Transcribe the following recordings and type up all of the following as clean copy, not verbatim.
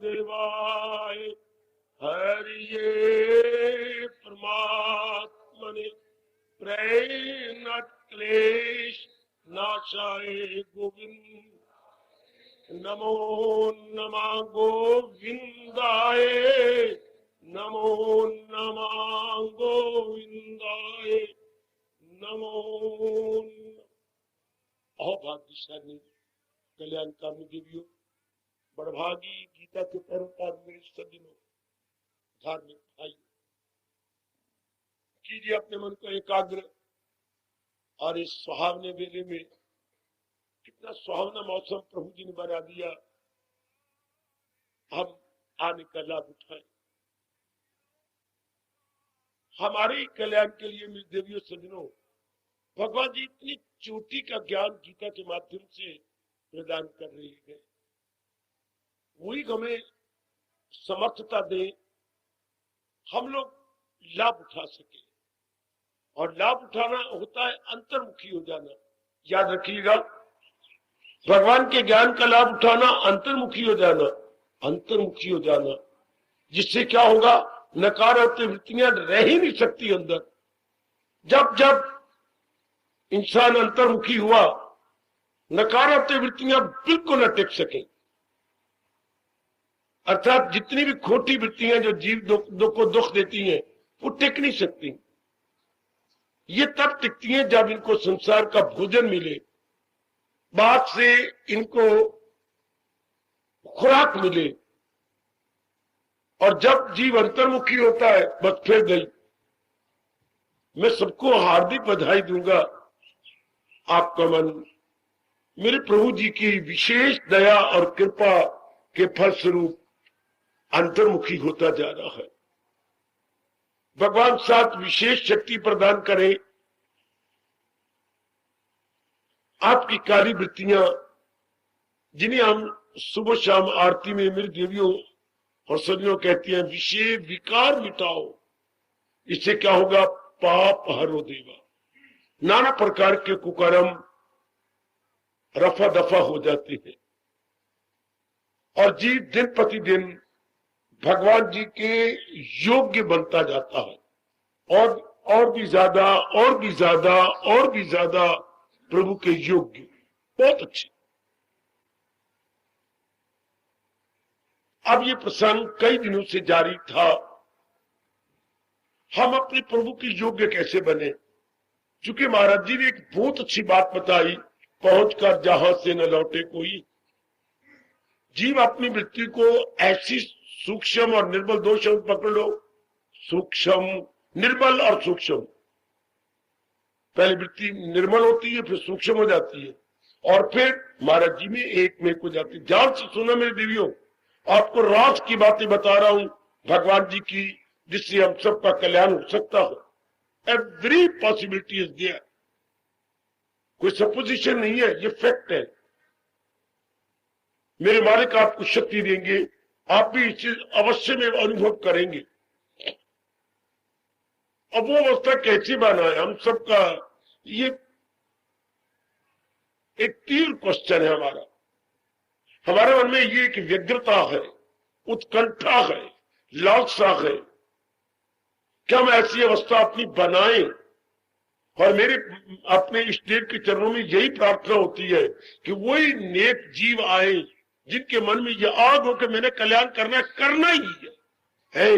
वासुदेवाय हरिये परमात्मने प्रेरणात् क्लेश नाशाय गोविंद नमो नमः गोविंदाय नमो नमः गोविंदाय नमो। अहो भाग्यशाली कल्याणकामी देवियों, बड़भागी गीता के परोपकार मेरे सज्जनों, धार्मिक भाई, कीजिए अपने मन को एकाग्र। और इस सुहावने वेले में कितना सुहावना मौसम प्रभु जी ने बना दिया, हम आने का लाभ उठाएं। हमारे कल्याण के लिए मेरे देवियों सज्जनों, भगवान जी इतनी चोटी का ज्ञान गीता के माध्यम से प्रदान कर रही है। वही हमें समर्थता दे, हम लोग लाभ उठा सके। और लाभ उठाना होता है अंतर्मुखी हो जाना। याद रखिएगा, भगवान के ज्ञान का लाभ उठाना अंतर्मुखी हो जाना, अंतर्मुखी हो जाना, जिससे क्या होगा, नकारात्मक वृत्तियां रह ही नहीं सकती अंदर। जब जब इंसान अंतर्मुखी हुआ, नकारात्मक वृत्तियां बिल्कुल न टिक सके। अर्थात जितनी भी खोटी वृत्तियां जो जीव को दुख देती हैं, वो टिक नहीं सकती। ये तब टिकती हैं जब इनको संसार का भोजन मिले, बात से इनको खुराक मिले। और जब जीव अंतर्मुखी होता है, बस फिर गई। मैं सबको हार्दिक बधाई दूंगा। आपका मन मेरे प्रभु जी की विशेष दया और कृपा के फलस्वरूप अंतर्मुखी होता जा रहा है। भगवान साथ विशेष शक्ति प्रदान करे। आपकी कार्य वृत्तियां, जिन्हें हम सुबह शाम आरती में मेरी देवियों और सज्जनों कहती हैं, विषय विकार मिटाओ। इससे क्या होगा, पाप हरो देवा। नाना प्रकार के कुकर्म रफा दफा हो जाते हैं और जीव दिन प्रतिदिन भगवान जी के योग्य बनता जाता है। और भी ज्यादा, और भी ज्यादा, और भी ज्यादा प्रभु के योग्य। बहुत अच्छे। अब ये प्रसंग कई दिनों से जारी था, हम अपने प्रभु के योग्य कैसे बने। चूंकि महाराज जी ने एक बहुत अच्छी बात बताई, पहुंचकर जहां से न लौटे कोई। जीव अपनी वृत्ति को ऐसी सूक्ष्म और निर्बल, दो शब्द पकड़ लो, सूक्ष्म, निर्बल और सूक्ष्म। पहले वृत्ति निर्मल होती है, फिर सूक्ष्म हो जाती है, और फिर महाराज जी में एक में को जाती है। ध्यान से सुना मेरे देवियों, आपको राज की बातें बता रहा हूं भगवान जी की, जिससे हम सबका कल्याण हो सकता हो। Every possibility is there. कोई सपोजिशन नहीं है, ये फैक्ट है। मेरे मालिक आपको शक्ति देंगे, आप भी इस चीज अवश्य में अनुभव करेंगे। अब वो अवस्था कैसे बना है हम सबका, ये एक तीव्र क्वेश्चन है हमारा। हमारे मन में ये एक व्यग्रता है, उत्कंठा है, लालसा है कि हम ऐसी अवस्था अपनी बनाएं। और मेरे अपने इष्टदेव के चरणों में यही प्रार्थना होती है कि वही नेक जीव आए जिनके मन में यह आग हो कि मैंने कल्याण करना ही है।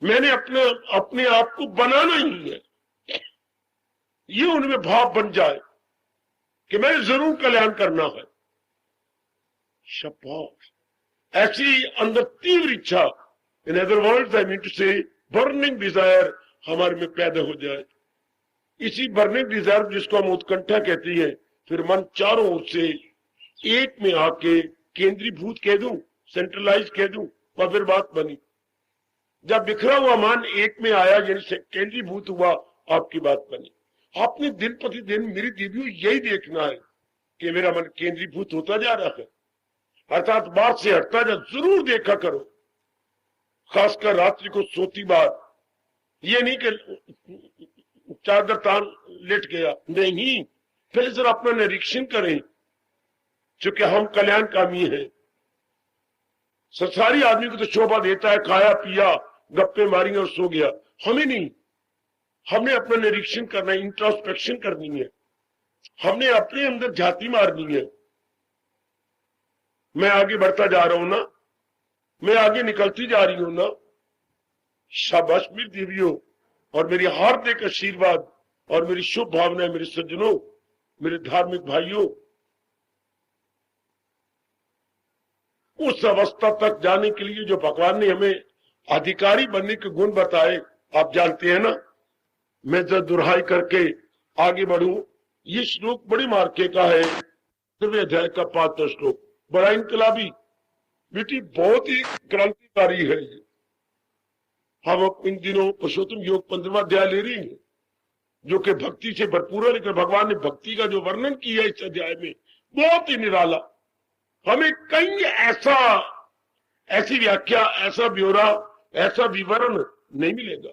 मैंने अपने आप को बनाना ही है। ये उनमें भाव बन जाए कि मैंने जरूर कल्याण करना है। शाबाश, ऐसी अंदर तीव्र इच्छा, in other words I mean to say burning desire हमारे में पैदा हो जाए। इसी बर्निंग डिजायर जिसको हम उत्कंठा कहती है, फिर मन चारों ओर से एक में आके केंद्रीभूत कह दूं, सेंट्रलाइज कह दूं, और फिर बात बनी। जब बिखरा हुआ मन एक में आया, यानी केंद्रीभूत हुआ, आपकी बात बनी। आपने दिन प्रतिदिन मेरी देवियों यही देखना है कि मेरा मन केंद्रीभूत होता जा रहा है, अर्थात बात से हटता जा। जरूर देखा करो, खासकर रात्रि को सोती बात। ये नहीं कि चादर तान लेट गया, नहीं, फिर जरा अपना निरीक्षण करें चूंकि हम कल्याणकामी हैं। संसारी आदमी को तो शोभा देता है, खाया पिया, गप्पे मारी और सो गया। हमें नहीं, हमने अपना निरीक्षण करना है, इंट्रोस्पेक्शन करनी है, हमने अपने अंदर झांकी मारनी है। मैं आगे बढ़ता जा रहा हूं ना, मैं आगे निकलती जा रही हूं ना। शाबाश मेरी देवियों और मेरी हार्दिक आशीर्वाद और मेरी शुभ भावनाएं मेरे सज्जनों, मेरे धार्मिक भाइयों। उस अवस्था तक जाने के लिए जो भगवान ने हमें अधिकारी बनने के गुण बताए, आप जानते हैं ना। मैं जब दुहाई करके आगे बढ़ूं, ये श्लोक बड़े मार्के का है, 9वें अध्याय का 5वां श्लोक, बड़ा इनकलाबी, बेटी बहुत ही क्रांतिकारी है ये। हम इन दिनों पुरुषोत्तम योग 15वां अध्याय ले रहे हैं, जो कि भक्ति से भरपूर है। लेकिन भगवान ने भक्ति का जो वर्णन किया इस अध्याय में बहुत ही निराला। हमें कहीं ऐसी व्याख्या, ऐसा ब्यौरा, ऐसा विवरण नहीं मिलेगा।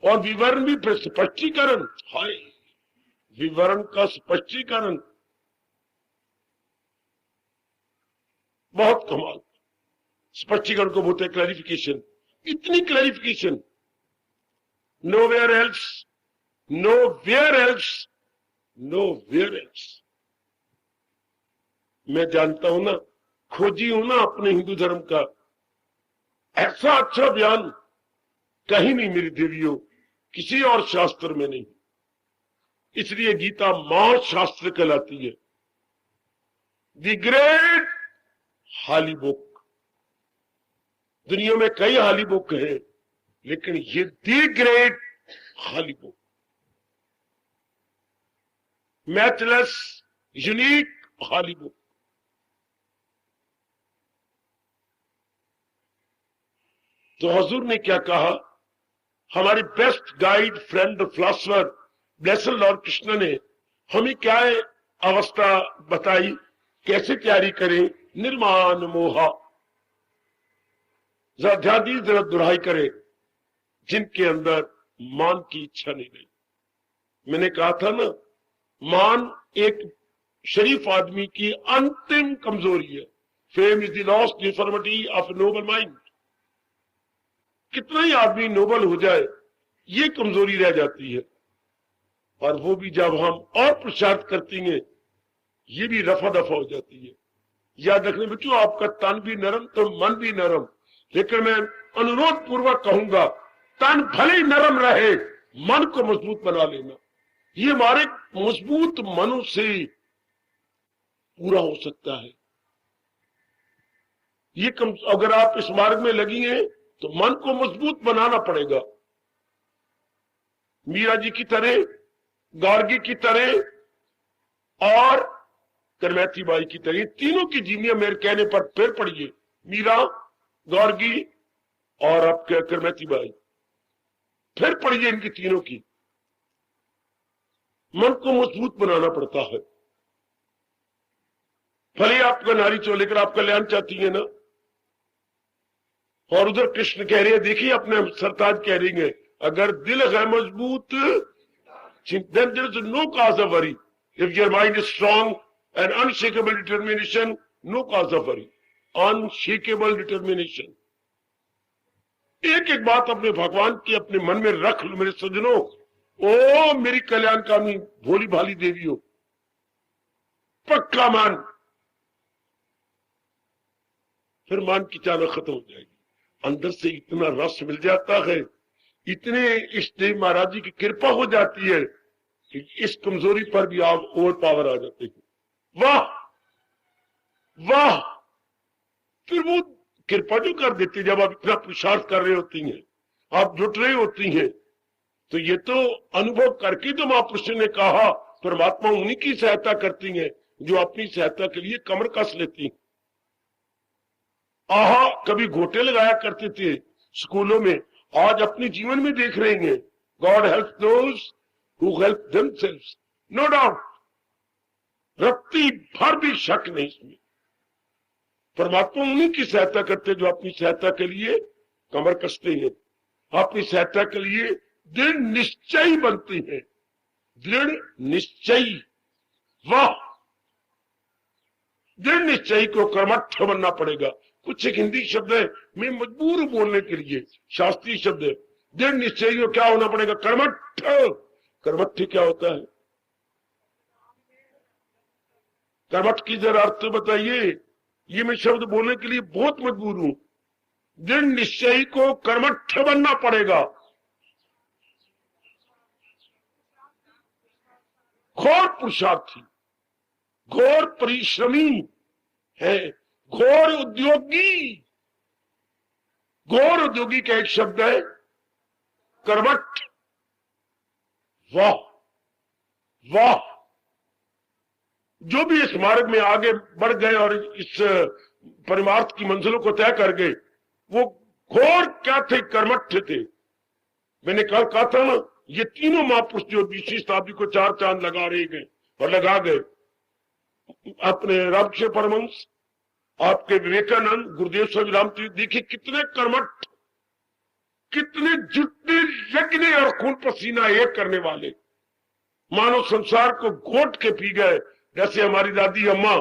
और विवरण भी स्पष्टीकरण, हाय विवरण का स्पष्टीकरण बहुत कमाल। स्पष्टीकरण को बोलते हैं क्लैरिफिकेशन। इतनी clarification nowhere else, nowhere else, nowhere else. मैं जानता हूं ना, खोजी हूं ना अपने हिंदू धर्म का, ऐसा अच्छा बयान कहीं नहीं मेरी देवियों, किसी और शास्त्र में नहीं। इसलिए गीता महाशास्त्र कहलाती है, द ग्रेट हाली बुक। दुनिया में कई हाली बुक है, लेकिन ये द ग्रेट हाली बुक, मैचलेस यूनिक हाली बुक। तो हजूर ने क्या कहा, हमारे बेस्ट गाइड, फ्रेंड और फिलोसफर ब्लेस्ड लॉर्ड कृष्ण ने हमें क्या अवस्था बताई, कैसे तैयारी करें। निर्माण मोहा, जरा ध्यान दी, जरा दुहाई करें, जिनके अंदर मान की इच्छा नहीं रही। मैंने कहा था ना, मान एक शरीफ आदमी की अंतिम कमजोरी है। Fame is the lost deformity of noble mind. कितना ही आदमी नोबल हो जाए, ये कमजोरी रह जाती है। और वो भी जब हम और पुरुषार्थ करती हैं, ये भी रफा दफा हो जाती है। याद रखने बच्चों, आपका तन भी नरम तो मन भी नरम। लेकिन मैं अनुरोध पूर्वक कहूंगा, तन भले ही नरम रहे, मन को मजबूत बना लेना। ये हमारे मजबूत मनों से पूरा हो सकता है। ये अगर आप इस मार्ग में लगी हैं तो मन को मजबूत बनाना पड़ेगा। मीरा जी की तरह, गार्गी की तरह और करमैती बाई की तरह, तीनों की जीवनियां मेरे कहने पर फिर पढ़िए। मीरा, गार्गी और अब करमैती बाई, फिर पढ़िए इनकी तीनों की। मन को मजबूत बनाना पड़ता है। भले आपका नारी चो, लेकर आप कल्याण चाहती है ना। और उधर कृष्ण कह रहे हैं, देखिए अपने सरताज कह रही है, अगर दिल है मजबूत, then there is no cause of worry. If your mind is strong and unshakable determination, no cause of worry. Unshakable determination. एक एक बात अपने भगवान की अपने मन में रख लो मेरे सज्जनों। ओ मेरी कल्याणकामी भोली भाली देवी हो, पक्का मान, फिर मान की चालक खत्म हो जाएगी। अंदर से इतना रस मिल जाता है, इतने इस देव महाराज जी की कृपा हो जाती है कि इस कमजोरी पर भी आप ओवर पावर आ जाते हैं। वाह वाह, फिर वो कृपा जो कर देती है। जब आप इतना पुरुषार्थ कर रहे होती हैं, आप जुट रही होती हैं, तो ये तो अनुभव करके तो महापुरुष ने कहा, परमात्मा उन्हीं की सहायता करती है जो अपनी सहायता के लिए कमर कस लेती हैं। आहा, कभी घोटे लगाया करते थे स्कूलों में, आज अपने जीवन में देख रहे हैं, God help those who help themselves, no doubt, रत्ती भर भी शक नहीं इसमें। परमात्मा उन्हीं की सहायता करते जो अपनी सहायता के लिए कमर कसते हैं, अपनी सहायता के लिए दृढ़ निश्चयी बनते हैं। दृढ़ निश्चयी, वाह, दृढ़ निश्चय को कर्मठ बनना पड़ेगा। कुछ एक हिंदी शब्द है, मैं मजबूर हूं बोलने के लिए, शास्त्रीय शब्द है। दृढ़ निश्चय को क्या होना पड़ेगा? कर्मठ। कर्मठ क्या होता है? कर्मठ की जरा अर्थ बताइए। ये मैं शब्द बोलने के लिए बहुत मजबूर हूं। दृढ़ निश्चय को कर्मठ बनना पड़ेगा। घोर पुरुषार्थी, घोर परिश्रमी है, घोर उद्योगी। घोर उद्योगी का एक शब्द है कर्मठ। वाह वाह! जो भी इस मार्ग में आगे बढ़ गए और इस परमार्थ की मंजिलों को तय कर गए, वो घोर क्या थे? कर्मठ थे। मैंने कल कहा था ना, ये तीनों महापुरुष जो 20वीं शताब्दी को चार चांद लगा रहे गए और लगा गए, अपने रामकृष्ण परमहंस, आपके विवेकानंद, गुरुदेव स्वामी रामतीर्थ, देखिए कितने कर्मठ, कितने जुटने लगने और खून पसीना एक करने वाले, मानव संसार को घोट के पी गए। जैसे हमारी दादी अम्मा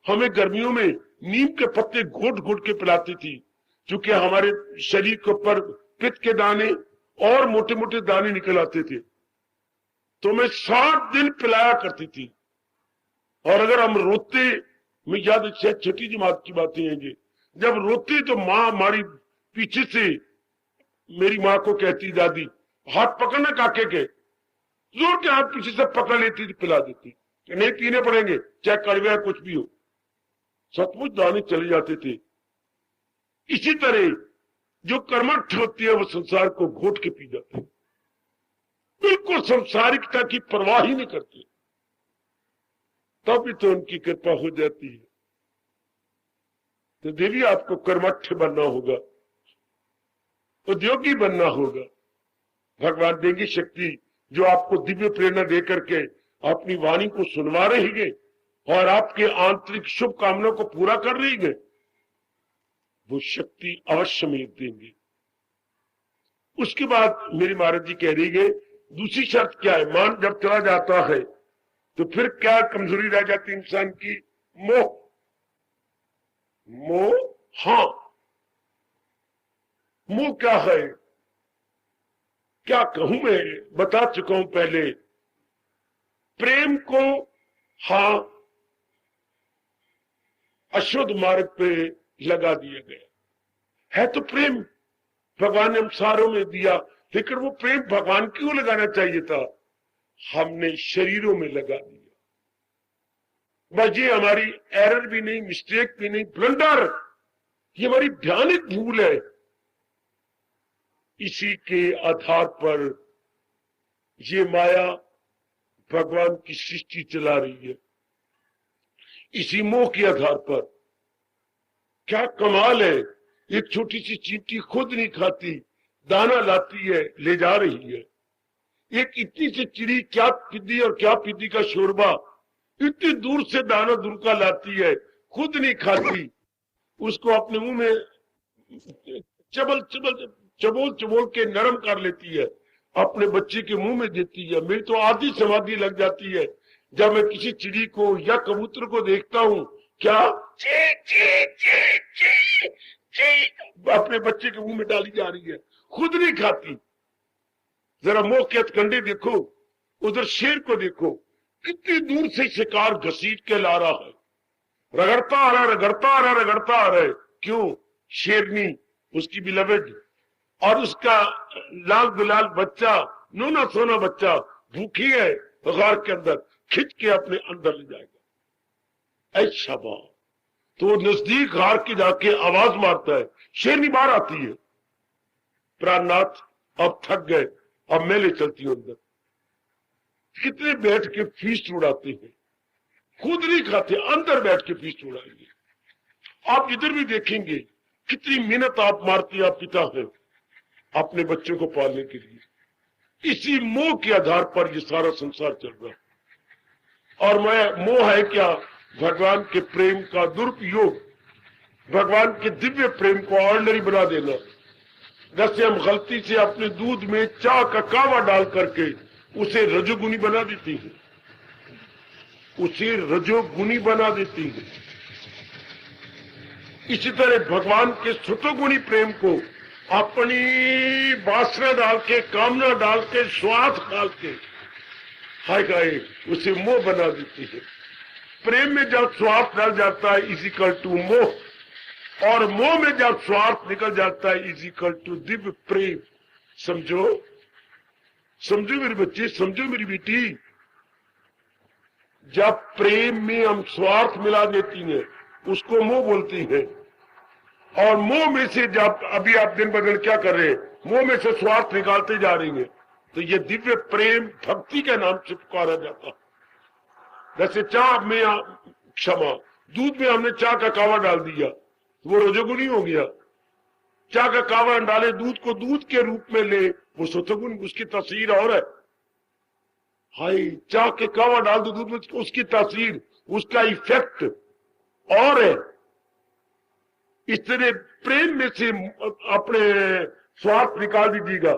हमें गर्मियों में नीम के पत्ते घोट घोट के पिलाती थी, क्योंकि हमारे शरीर के ऊपर पित्त के दाने और मोटे मोटे दाने निकल आते थे, तो मैं 7 दिन पिलाया करती थी। और अगर हम रोते, मैं याद छठी जमात की बातें हैं ये, जब रोते तो माँ हमारी पीछे से मेरी माँ को कहती, दादी हाथ पकड़ना काके के, जोर के हाथ पीछे से पकड़ लेती थी, पिला देती, नहीं पीने पड़ेंगे चाहे कड़वा कुछ भी हो। सचमुच दाने चले जाते थे। इसी तरह जो कर्मठ होती है वो संसार को घोट के पी जाते हैं, बिल्कुल संसारिकता की परवाह ही नहीं करते, तभी तो उनकी कृपा हो जाती है। तो देवी आपको कर्मठ बनना होगा, उद्योगी बनना होगा। भगवान देंगे शक्ति, जो आपको दिव्य प्रेरणा देकर के अपनी वाणी को सुनवा रही है और आपके आंतरिक शुभ कामनाओं को पूरा कर रही है, वो शक्ति अवश्य में देंगे। उसके बाद मेरी महाराज जी कह रही है, दूसरी शर्त क्या है? मान जब चला जाता है तो फिर क्या कमजोरी रह जाती है इंसान की? मोह। मोह, हाँ, मोह क्या है? क्या कहूं मैं, बता चुका हूं पहले। प्रेम को, हाँ, अशुद्ध मार्ग पे लगा दिया गया है। तो प्रेम भगवान ने हम सारों में दिया, लेकिन वो प्रेम भगवान क्यों लगाना चाहिए था? हमने शरीरों में लगा दिया। बस ये हमारी एरर भी नहीं, मिस्टेक भी नहीं, ब्लंडर, ये हमारी भयानक भूल है। इसी के आधार पर ये माया भगवान की सृष्टि चला रही है, इसी मोह के आधार पर। क्या कमाल है, एक छोटी सी चींटी खुद नहीं खाती, दाना लाती है, ले जा रही है। एक इतनी सी चिड़ी क्या पिद्दी और क्या पिद्दी का शोरबा, इतनी दूर से दाना दुर्का लाती है, खुद नहीं खाती, उसको अपने मुंह में चबोल चबोल के नरम कर लेती है, अपने बच्चे के मुंह में देती है। मेरी तो आधी समाधि लग जाती है जब मैं किसी चिड़ी को या कबूतर को देखता हूं, क्या ची ची ची ची ची अपने बच्चे के मुंह में डाली जा रही है, खुद नहीं खाती। जरा मोह के हथकंडे देखो, उधर शेर को देखो, कितनी दूर से शिकार घसीट के ला रहा है, रगड़ता आ रहा है, रगड़ता आ रहा है, रगड़ता आ रहा है। क्यों? शेरनी, उसकी बिलवेड, और उसका लाल गुलाल बच्चा, नूना सोना बच्चा भूखी है, गार के अंदर खिंच के अपने अंदर ले जाएगा। ऐसा बात तो नजदीक गार के जाके आवाज मारता है, शेरनी बाहर आती है, प्राणनाथ अब थक गए, अब मैं ले चलती हूं अंदर। कितने बैठ के फीस्ट उड़ाते हैं, खुद नहीं खाते, अंदर बैठ के फीस्ट उड़ाएंगे। आप इधर भी देखेंगे कितनी मेहनत आप मारती, आप पिता है अपने बच्चों को पालने के लिए। इसी मोह के आधार पर ये सारा संसार चल रहा है। और मैं मोह है क्या? भगवान के प्रेम का दुरुपयोग, भगवान के दिव्य प्रेम को ऑर्डिनरी बना देना। जैसे हम गलती से अपने दूध में चाय का कावा डाल करके उसे रजोगुनी बना देती है, उसे रजोगुनी बना देती है। इसी तरह भगवान के सतोगुणी प्रेम को अपनी वासना डाल के, कामना डाल के, स्वार्थ डाल के हाय गाय उसे मोह बना देती है। प्रेम में जब स्वार्थ डाल जाता है इज इक्वल टू मोह, और मोह में जब स्वार्थ निकल जाता है इज इक्वल टू दिव्य प्रेम। समझो, समझो मेरे बच्चे, समझो मेरी बेटी, जब प्रेम में हम स्वार्थ मिला देती हैं उसको मोह बोलती है, और मोह में से जब अभी आप दिन ब दिन क्या कर रहे हैं, मोह में से स्वार्थ निकालते जा रही हैं, तो ये दिव्य प्रेम भक्ति के नाम से पुकारा जाता। जैसे चाह में क्षमा, दूध में हमने चाह का कावा डाल दिया तो वो रजोगुणी हो गया। चाह का कावा डाले, दूध को दूध के रूप में ले, वो सतोगुण, उसकी तस्वीर और है। हाय, चाह के कावा डाल दो दूध में, उसकी तस्वीर, उसका इफेक्ट और है। इस तरह प्रेम में से अपने स्वार्थ निकाल दीजिएगा,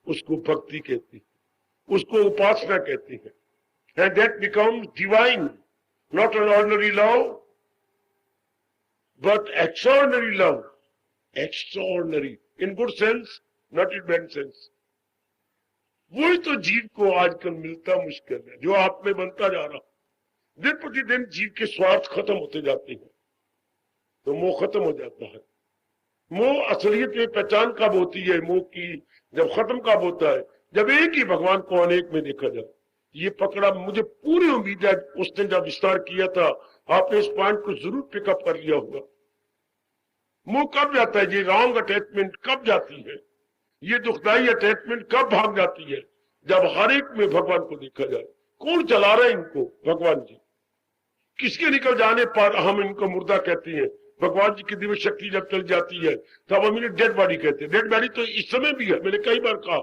उसको भक्ति कहती है, उसको उपासना कहती है। And that becomes divine, not an ordinary love, but extraordinary love. Extraordinary, in good sense, not in bad sense. वही तो जीव को आजकल मिलता मुश्किल है, जो आप में बनता जा रहा। दिन प्रतिदिन जीव के स्वार्थ खत्म होते जाते हैं, तो मोह खत्म हो जाता है। मोह असलियत में पहचान कब होती है मोह की? जब खत्म कब होता है? जब एक ही भगवान को अनेक में देखा जाए। ये पकड़ा, मुझे पूरी उम्मीद है उसने जब विस्तार किया था आपने इस पॉइंट को जरूर पिकअप कर लिया होगा। मोह कब जाता है? ये रॉन्ग अटैचमेंट कब जाती है? ये दुखदाई अटैचमेंट कब भाग जाती है? जब हर एक में भगवान को देखा जाए। कौन चला रहा है इनको? भगवान जी। किसके निकल जाने पर हम इनको मुर्दा कहते हैं? भगवान जी की दिव्य शक्ति जब चल जाती है तब हम इन्हें डेड बॉडी कहते हैं। डेड बॉडी तो इस समय भी है, मैंने कई बार कहा,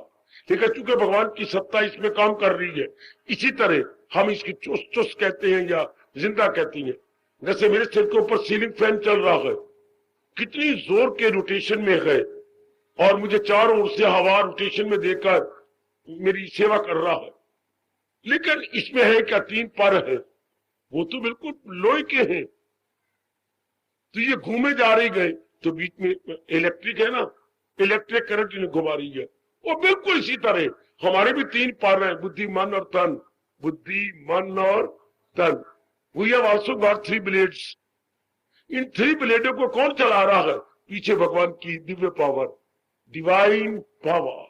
ठीक है, चूंकि भगवान की सत्ता इसमें काम कर रही है। इसी तरह हम इसकी चुस चुस कहते हैं या जिंदा कहती हैं। जैसे मेरे सिर के ऊपर सीलिंग फैन चल रहा है, कितनी जोर के रोटेशन में है, और मुझे चारों ओर से हवा रोटेशन में देकर मेरी सेवा कर रहा है। लेकिन इसमें है क्या? 3 पर है, वो तो बिल्कुल लोहे के हैं, तो ये घूमे जा रही गए, तो बीच में इलेक्ट्रिक है ना, इलेक्ट्रिक करंट इन्हें घुमा रही है। वो बिल्कुल इसी तरह हमारे भी 3 पार हैं, बुद्धि, मन और तन। बुद्धि, मन और तन। We have also got 3 blades. इन 3 ब्लेडों को कौन चला रहा है? पीछे भगवान की दिव्य पावर, डिवाइन पावर।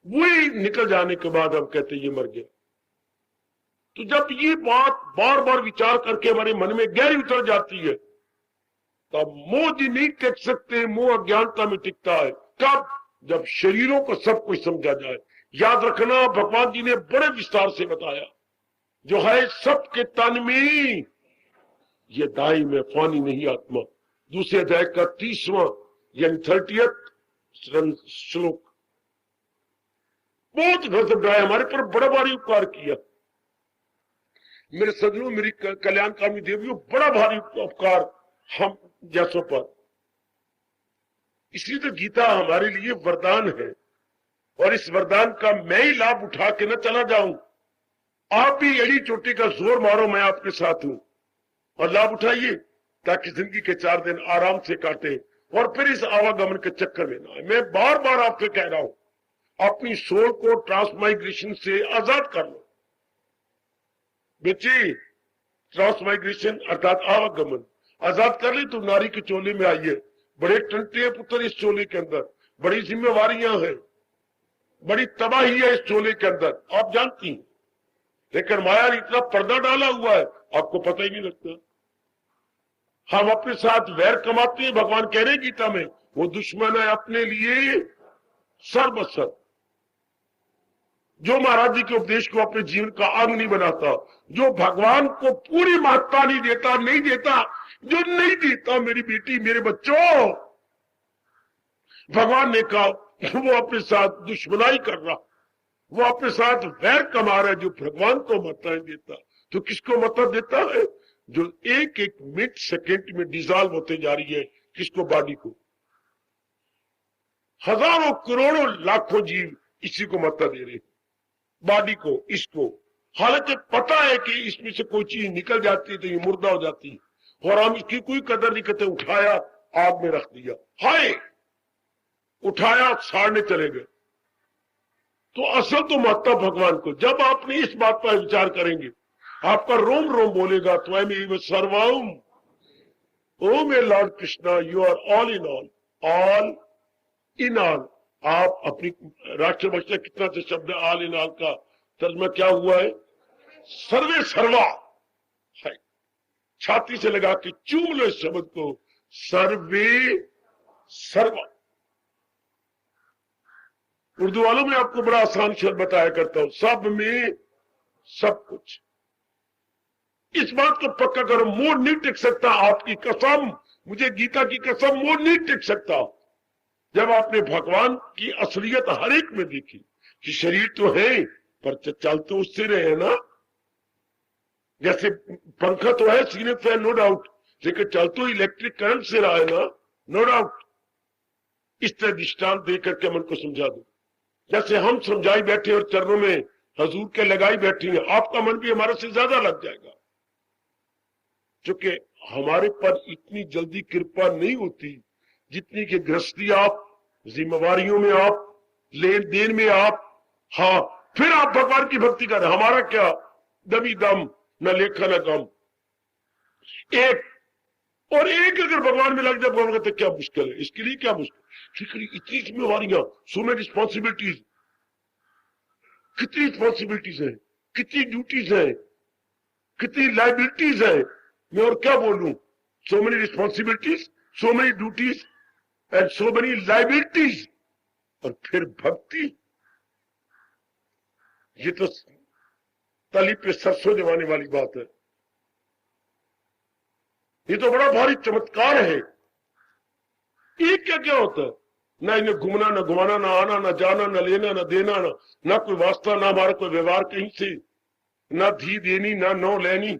वही निकल जाने के बाद हम कहते ये मर गया। तो जब ये बात बार बार विचार करके हमारे मन में गहरी उतर जाती है, तब मोह जी नहीं टिक सकते। मोह अज्ञानता में टिकता है कब? जब शरीरों को सब कुछ समझा जाए। याद रखना, भगवान जी ने बड़े विस्तार से बताया, जो है सबके तन में, ये दाई में फानी नहीं आत्मा। दूसरे अध्याय का 30वां यानी 30th श्लोक। बहुत गजब है, हमारे पर बड़ा भारी उपकार किया। मेरे सज्जनों, मेरी कल्याणकामी देवियों, बड़ा भारी उपकार हम जैसों पर। इसलिए तो गीता हमारे लिए वरदान है, और इस वरदान का मैं ही लाभ उठा के न चला जाऊं। आप भी एड़ी चोटी का जोर मारो, मैं आपके साथ हूं, और लाभ उठाइए ताकि जिंदगी के 4 दिन आराम से काटे और फिर इस आवागमन के चक्कर में ना आए। मैं बार बार आपसे कह रहा हूं, अपनी सोल को ट्रांसमाइग्रेशन से आजाद कर लो बेटी। ट्रांसमाइग्रेशन अर्थात आवागमन आजाद कर ली तो नारी के चोले में आइए। बड़े टंटे हैं पुत्र इस चोले के अंदर, बड़ी जिम्मेवारियां हैं, बड़ी तबाही है इस चोले के अंदर, आप जानती हैं। लेकिन माया ने इतना पर्दा डाला हुआ है, आपको पता ही नहीं लगता। हम अपने साथ वैर कमाते हैं। भगवान कह रहे गीता में, वो दुश्मन है अपने लिए सर्वसर। जो महाराज जी के उपदेश को अपने जीवन का अंग नहीं बनाता, जो भगवान को पूरी महत्ता नहीं देता, जो नहीं देता, मेरी बेटी, मेरे बच्चों, भगवान ने कहा वो अपने साथ दुश्मनाई कर रहा, वो अपने साथ वैर कमा रहा है। जो भगवान को महत्ता देता, तो किसको महत्ता देता है? जो एक एक मिनट सेकेंड में डिजॉल्व होते जा रही है। किसको? बॉडी को। हजारों करोड़ों लाखों जीव इसी को महत्ता दे रहे हैं, बॉडी को, इसको। हालांकि पता है कि इसमें से कोई चीज निकल जाती है तो ये मुर्दा हो जाती है, और हम इसकी कोई कदर नहीं करते। उठाया आग में रख दिया, हाय उठाया साड़ने चले गए। तो असल तो महत्ता भगवान को। जब आपने इस बात पर विचार करेंगे, आपका रोम रोम बोलेगा त्वमेव सर्वम, oh my lord Krishna you are all in all. आप अपनी राष्ट्रभाषा कितना अच्छा शब्द है ऑल इन ऑल का तर्जमा क्या हुआ है? सर्वे सर्वा है। छाती से लगा के चूम लो इस शब्द को, सर्वे सर्वा। उर्दू वालों में आपको बड़ा आसान शब्द बताया करता हूं, सब में सब कुछ। इस बात को पक्का करो, मोड़ नहीं टिक सकता। आपकी कसम, मुझे गीता की कसम, मोड़ नहीं टिक सकता। जब आपने भगवान की असलियत हर एक में देखी कि शरीर तो है पर चल तो उससे रहे ना। जैसे पंखा तो है, सीने पे नो डाउट, लेकिन चल तो इलेक्ट्रिक करंट से रहा है ना, नो डाउट। इस तरह दृष्टांत देकर के मन को समझा दो। जैसे हम समझाई बैठे और चरणों में हजूर के लगाई बैठी है, आपका मन भी हमारे से ज्यादा लग जाएगा। क्योंकि हमारे पर इतनी जल्दी कृपा नहीं होती जितनी कि गृहस्थी आप, जिम्मेवारियों में आप, लेन देन में आप, हाँ फिर आप भगवान की भक्ति करें। हमारा क्या दमी दम, न लेखा न गम। एक और एक अगर भगवान में लग जाए, भगवान कहते क्या मुश्किल है, इसके लिए क्या मुश्किल। इतनी जिम्मेवारियां, सो मेनी रिस्पॉन्सिबिलिटीज, कितनी रिस्पॉन्सिबिलिटीज है, कितनी ड्यूटीज है, कितनी लाइबिलिटीज है। मैं और क्या बोलूं, so many responsibilities, so many duties and so many liabilities. और फिर भक्ति, ये तो तली पे सरसों जमाने वाली बात है। ये तो बड़ा भारी चमत्कार है। एक क्या क्या होता है, ना इन्हें घूमना, ना घुमाना, ना आना, ना जाना, ना लेना, ना देना, ना कोई वास्ता, ना हमारा कोई व्यवहार कहीं से, ना धी देनी, ना नौ लेनी,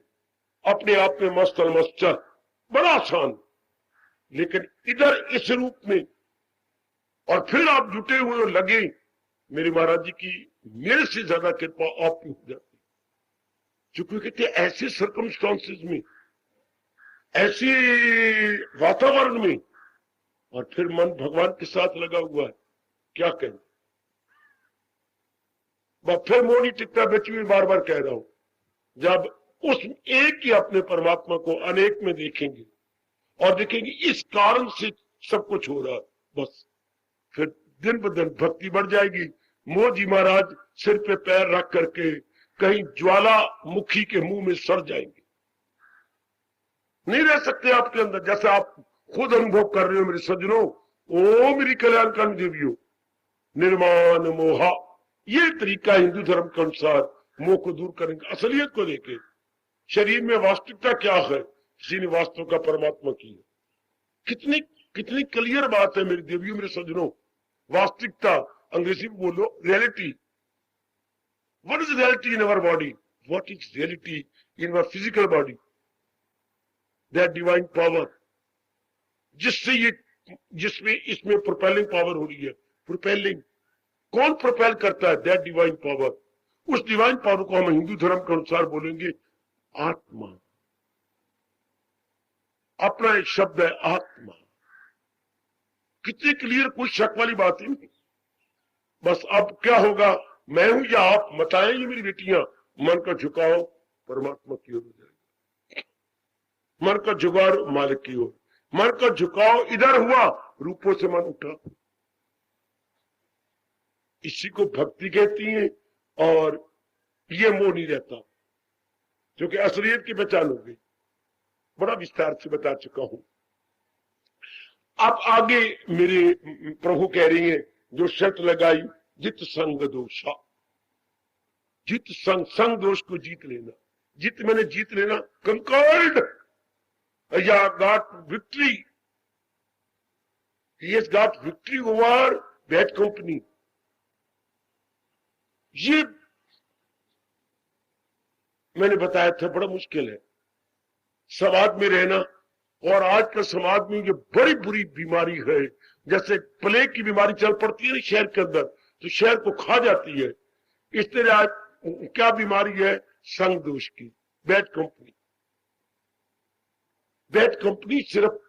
अपने आप में मस्त और मस्त चल, बड़ा आसान। लेकिन इधर इस रूप में, और फिर आप जुटे हुए और लगे, मेरे महाराज जी की मेरे से ज्यादा कृपा आप हो जाती। क्योंकि कहते ऐसे सर्कमस्टांसेस में, ऐसे वातावरण में, और फिर मन भगवान के साथ लगा हुआ है, क्या कहें। फिर मोनी टिकता बची हुई बार बार कह रहा हूं, जब उस एक ही अपने परमात्मा को अनेक में देखेंगे और देखेंगे इस कारण से सब कुछ हो रहा है, बस फिर दिन ब दिन भक्ति बढ़ जाएगी। मोदी महाराज सिर पे पैर रख करके कहीं ज्वालामुखी के मुंह में सड़ जाएंगे, नहीं रह सकते आपके अंदर। जैसे आप खुद अनुभव कर रहे हो मेरे सज्जनों, ओ मेरी कल्याणकामी देवियों, निर्माण मोहा, ये तरीका हिंदू धर्म के अनुसार मोह को दूर करेंगे। असलियत को देखे, शरीर में वास्तविकता क्या है, किसी ने वास्तव का परमात्मा की है। कितनी कितनी क्लियर बात है मेरी देवियों, मेरे सज्जनों। वास्तविकता, अंग्रेजी में बोलो reality. What is reality in our body, what is reality in our physical body, that divine power, जिससे ये, जिसमें इसमें प्रोपेलिंग पावर हो रही है। प्रोपेलिंग कौन प्रोपेल करता है? That divine power. उस डिवाइन पावर को हम हिंदू धर्म के अनुसार बोलेंगे आत्मा। अपना एक शब्द है आत्मा। कितनी क्लियर, कोई शक वाली बात ही नहीं। बस अब क्या होगा, मैं हूं या आप, बताएं ये मेरी बेटियां। मन का झुकाव परमात्मा की ओर हो जाएगा, मन का झुकाव मालिक की ओर। मन का झुकाव इधर हुआ, रूपों से मन उठा। इसी को भक्ति कहती है। और ये मोह नहीं रहता, क्योंकि असलियत की पहचान हो गई। बड़ा विस्तार से बता चुका हूं। अब आगे मेरे प्रभु कह रही हैं, जो शर्त लगाई, जित संग दोषा, जित संग, संग दोष को जीत लेना। जित मैंने जीत लेना, कंकर्ड या got victory, he has got victory over bad company. ये मैंने बताया था बड़ा मुश्किल है समाज में रहना। और आजकल समाज में ये बड़ी बुरी बीमारी है। जैसे प्लेग की बीमारी चल पड़ती है ना शहर के अंदर, तो शहर को खा जाती है। इस तरह आज क्या बीमारी है? संग दोष की, बैड कंपनी। बैड कंपनी सिर्फ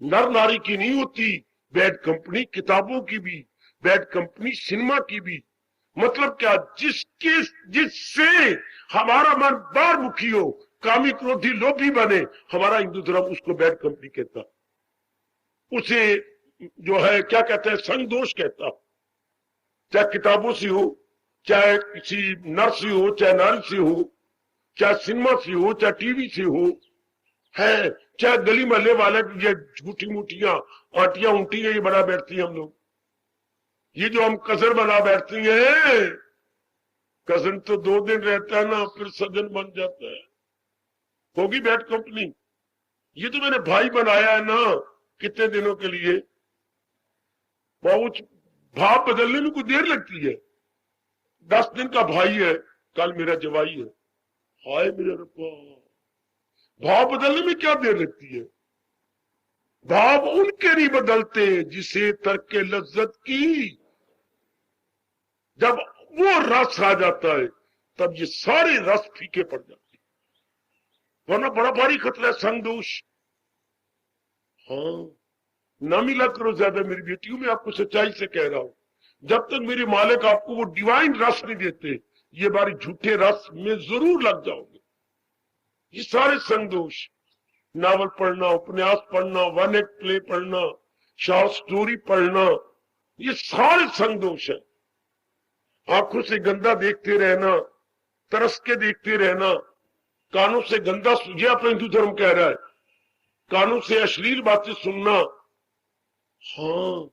नर नारी की नहीं होती, बैड कंपनी किताबों की भी, बैड कंपनी सिनेमा की भी। मतलब क्या, जिससे हमारा मन बारमुखी हो, कामी क्रोधी लोभी बने, हमारा हिंदू धर्म उसको बैड कंपनी कहता, उसे जो है क्या कहते हैं, संग दोष कहता। चाहे किताबों से हो, चाहे किसी नर से हो, चाहे नारी से हो, चाहे सिनेमा से हो, चाहे टीवी से हो, है चाहे गली महल्ले वाले ये झूठी मूठियां आंटियां उंटियां ये बना बैठती हैं हम लोग, ये जो हम कजन बना बैठती हैं, कजन तो 2 दिन रहता है ना, फिर सजन बन जाता है, होगी बैड कंपनी। ये तो मैंने भाई बनाया है ना कितने दिनों के लिए, बहुत भाव बदलने में कुछ देर लगती है। 10 दिन का भाई है, कल मेरा जवाई है, हाय मेरे रब्बा, भाव बदलने में क्या देर लगती है। भाव उनके नहीं बदलते जिसे तर्क लज्जत की, जब वो रस आ जाता है तब ये सारे रस फीके पड़ जाते हैं, वरना बड़ा भारी खतरा है संग दोष। हाँ, ना मिला करो ज्यादा मेरी बेटियों, में आपको सच्चाई से कह रहा हूं, जब तक मेरे मालिक आपको वो डिवाइन रस नहीं देते, ये बारी झूठे रस में जरूर लग जाओगे। ये सारे संग दोष, नावल पढ़ना, उपन्यास पढ़ना, वन एक्ट प्ले पढ़ना, शॉर्ट स्टोरी पढ़ना, ये सारे संग दोष है। आंखों से गंदा देखते रहना, तरस के देखते रहना, कानों से गंदा, ये अपना हिंदू धर्म कह रहा है, कानों से अश्लील बातें सुनना, हाँ,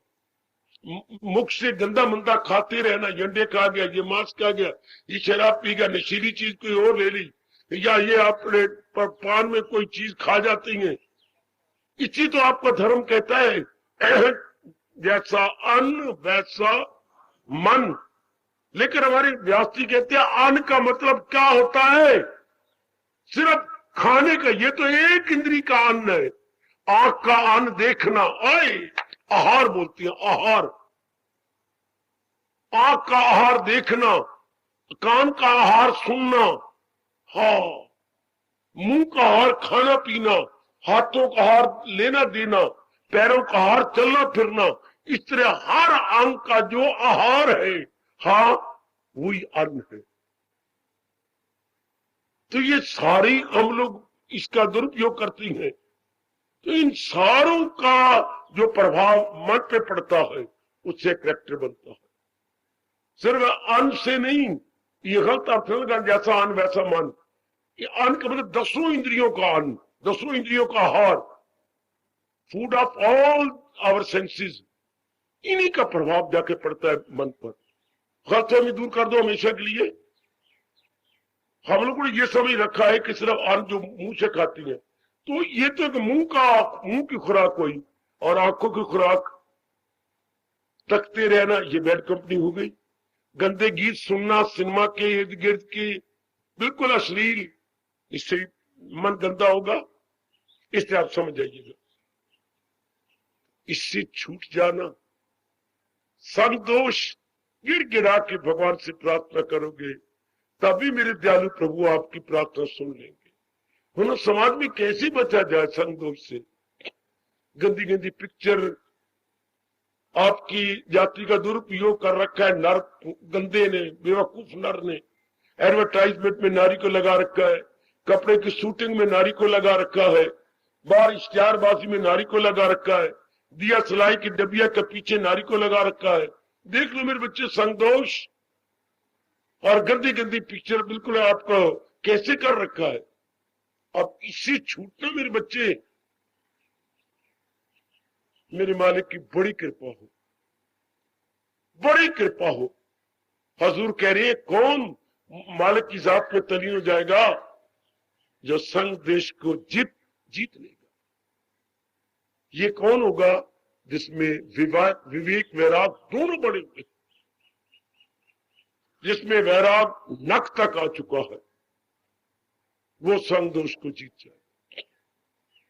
मुख से गंदा मंदा खाते रहना, ये अंडे खा गया, ये मांस खा गया, ये शराब पी गया, नशीली चीज कोई और ले ली, या ये अपने पान में कोई चीज खा जाती है, इसी तो आपका धर्म कहता है जैसा अन्न वैसा मन। लेकिन हमारे व्यास जी कहते हैं अन्न का मतलब क्या होता है, सिर्फ खाने का, ये तो एक इंद्री का अन्न है। आंख का अन्न देखना, आए आहार बोलती है, आहार, आंख का आहार देखना, कान का आहार सुनना, हाँ, मुंह का आहार खाना पीना, हाथों का आहार लेना देना, पैरों का आहार चलना फिरना, इस तरह हर अंग का जो आहार है, हाँ, वही अन्न है। तो ये सारी हम लोग इसका दुरुपयोग करती हैं, तो इन सारों का जो प्रभाव मन पे पड़ता है उससे कैरेक्टर बनता है, सिर्फ अन्न से नहीं। ये गलत अर्थ लगा जैसा अन्न वैसा मन, ये अन्न का मतलब 10 इंद्रियों का अन्न, 10 इंद्रियों का आहार, food of all our senses, इन्हीं का प्रभाव जाके पड़ता है मन पर। गलतफहमी दूर कर दो हमेशा के लिए। हम लोगों ने ये समझ रखा है कि सिर्फ अन्न जो मुंह से खाती है, तो ये तो मुंह की खुराक हुई और आंखों की खुराक तकते रहना, ये बैड कंपनी हो गई। गंदे गीत सुनना, सिनेमा के इर्द गिर्द की बिल्कुल अश्लील, इससे मन गंदा होगा, इससे आप समझ जाइएगा। इससे छूट जाना, संतोष गिड़गिड़ा के भगवान से प्रार्थना करोगे तभी मेरे दयालु प्रभु आपकी प्रार्थना सुन लेंगे। वरना समाज में कैसे बचा जाए संतोष से। गंदी गंदी पिक्चर, आपकी जाति का दुरुपयोग कर रखा है नर गंदे ने, बेवकूफ नर ने, एडवर्टाइजमेंट में नारी को लगा रखा है, कपड़े की शूटिंग में नारी को लगा रखा है, बाहर इश्तिहारबाजी में नारी को लगा रखा है, दिया सिलाई की डबिया के पीछे नारी को लगा रखा है। देख लो मेरे बच्चे, संतोष और गंदी गंदी पिक्चर बिल्कुल आपको कैसे कर रखा है। अब इससे छूटना मेरे बच्चे, मेरे मालिक की बड़ी कृपा हो, बड़ी कृपा हो। हजूर कह रहे हैं कौन मालिक की जात में तलीन हो जाएगा, जो संग देश को जीत लेगा। ये कौन होगा, जिसमें विवेक वैराग दोनों बड़े हुए, जिसमें वैराग नख तक आ चुका है, वो संग दोष को जीत जाए।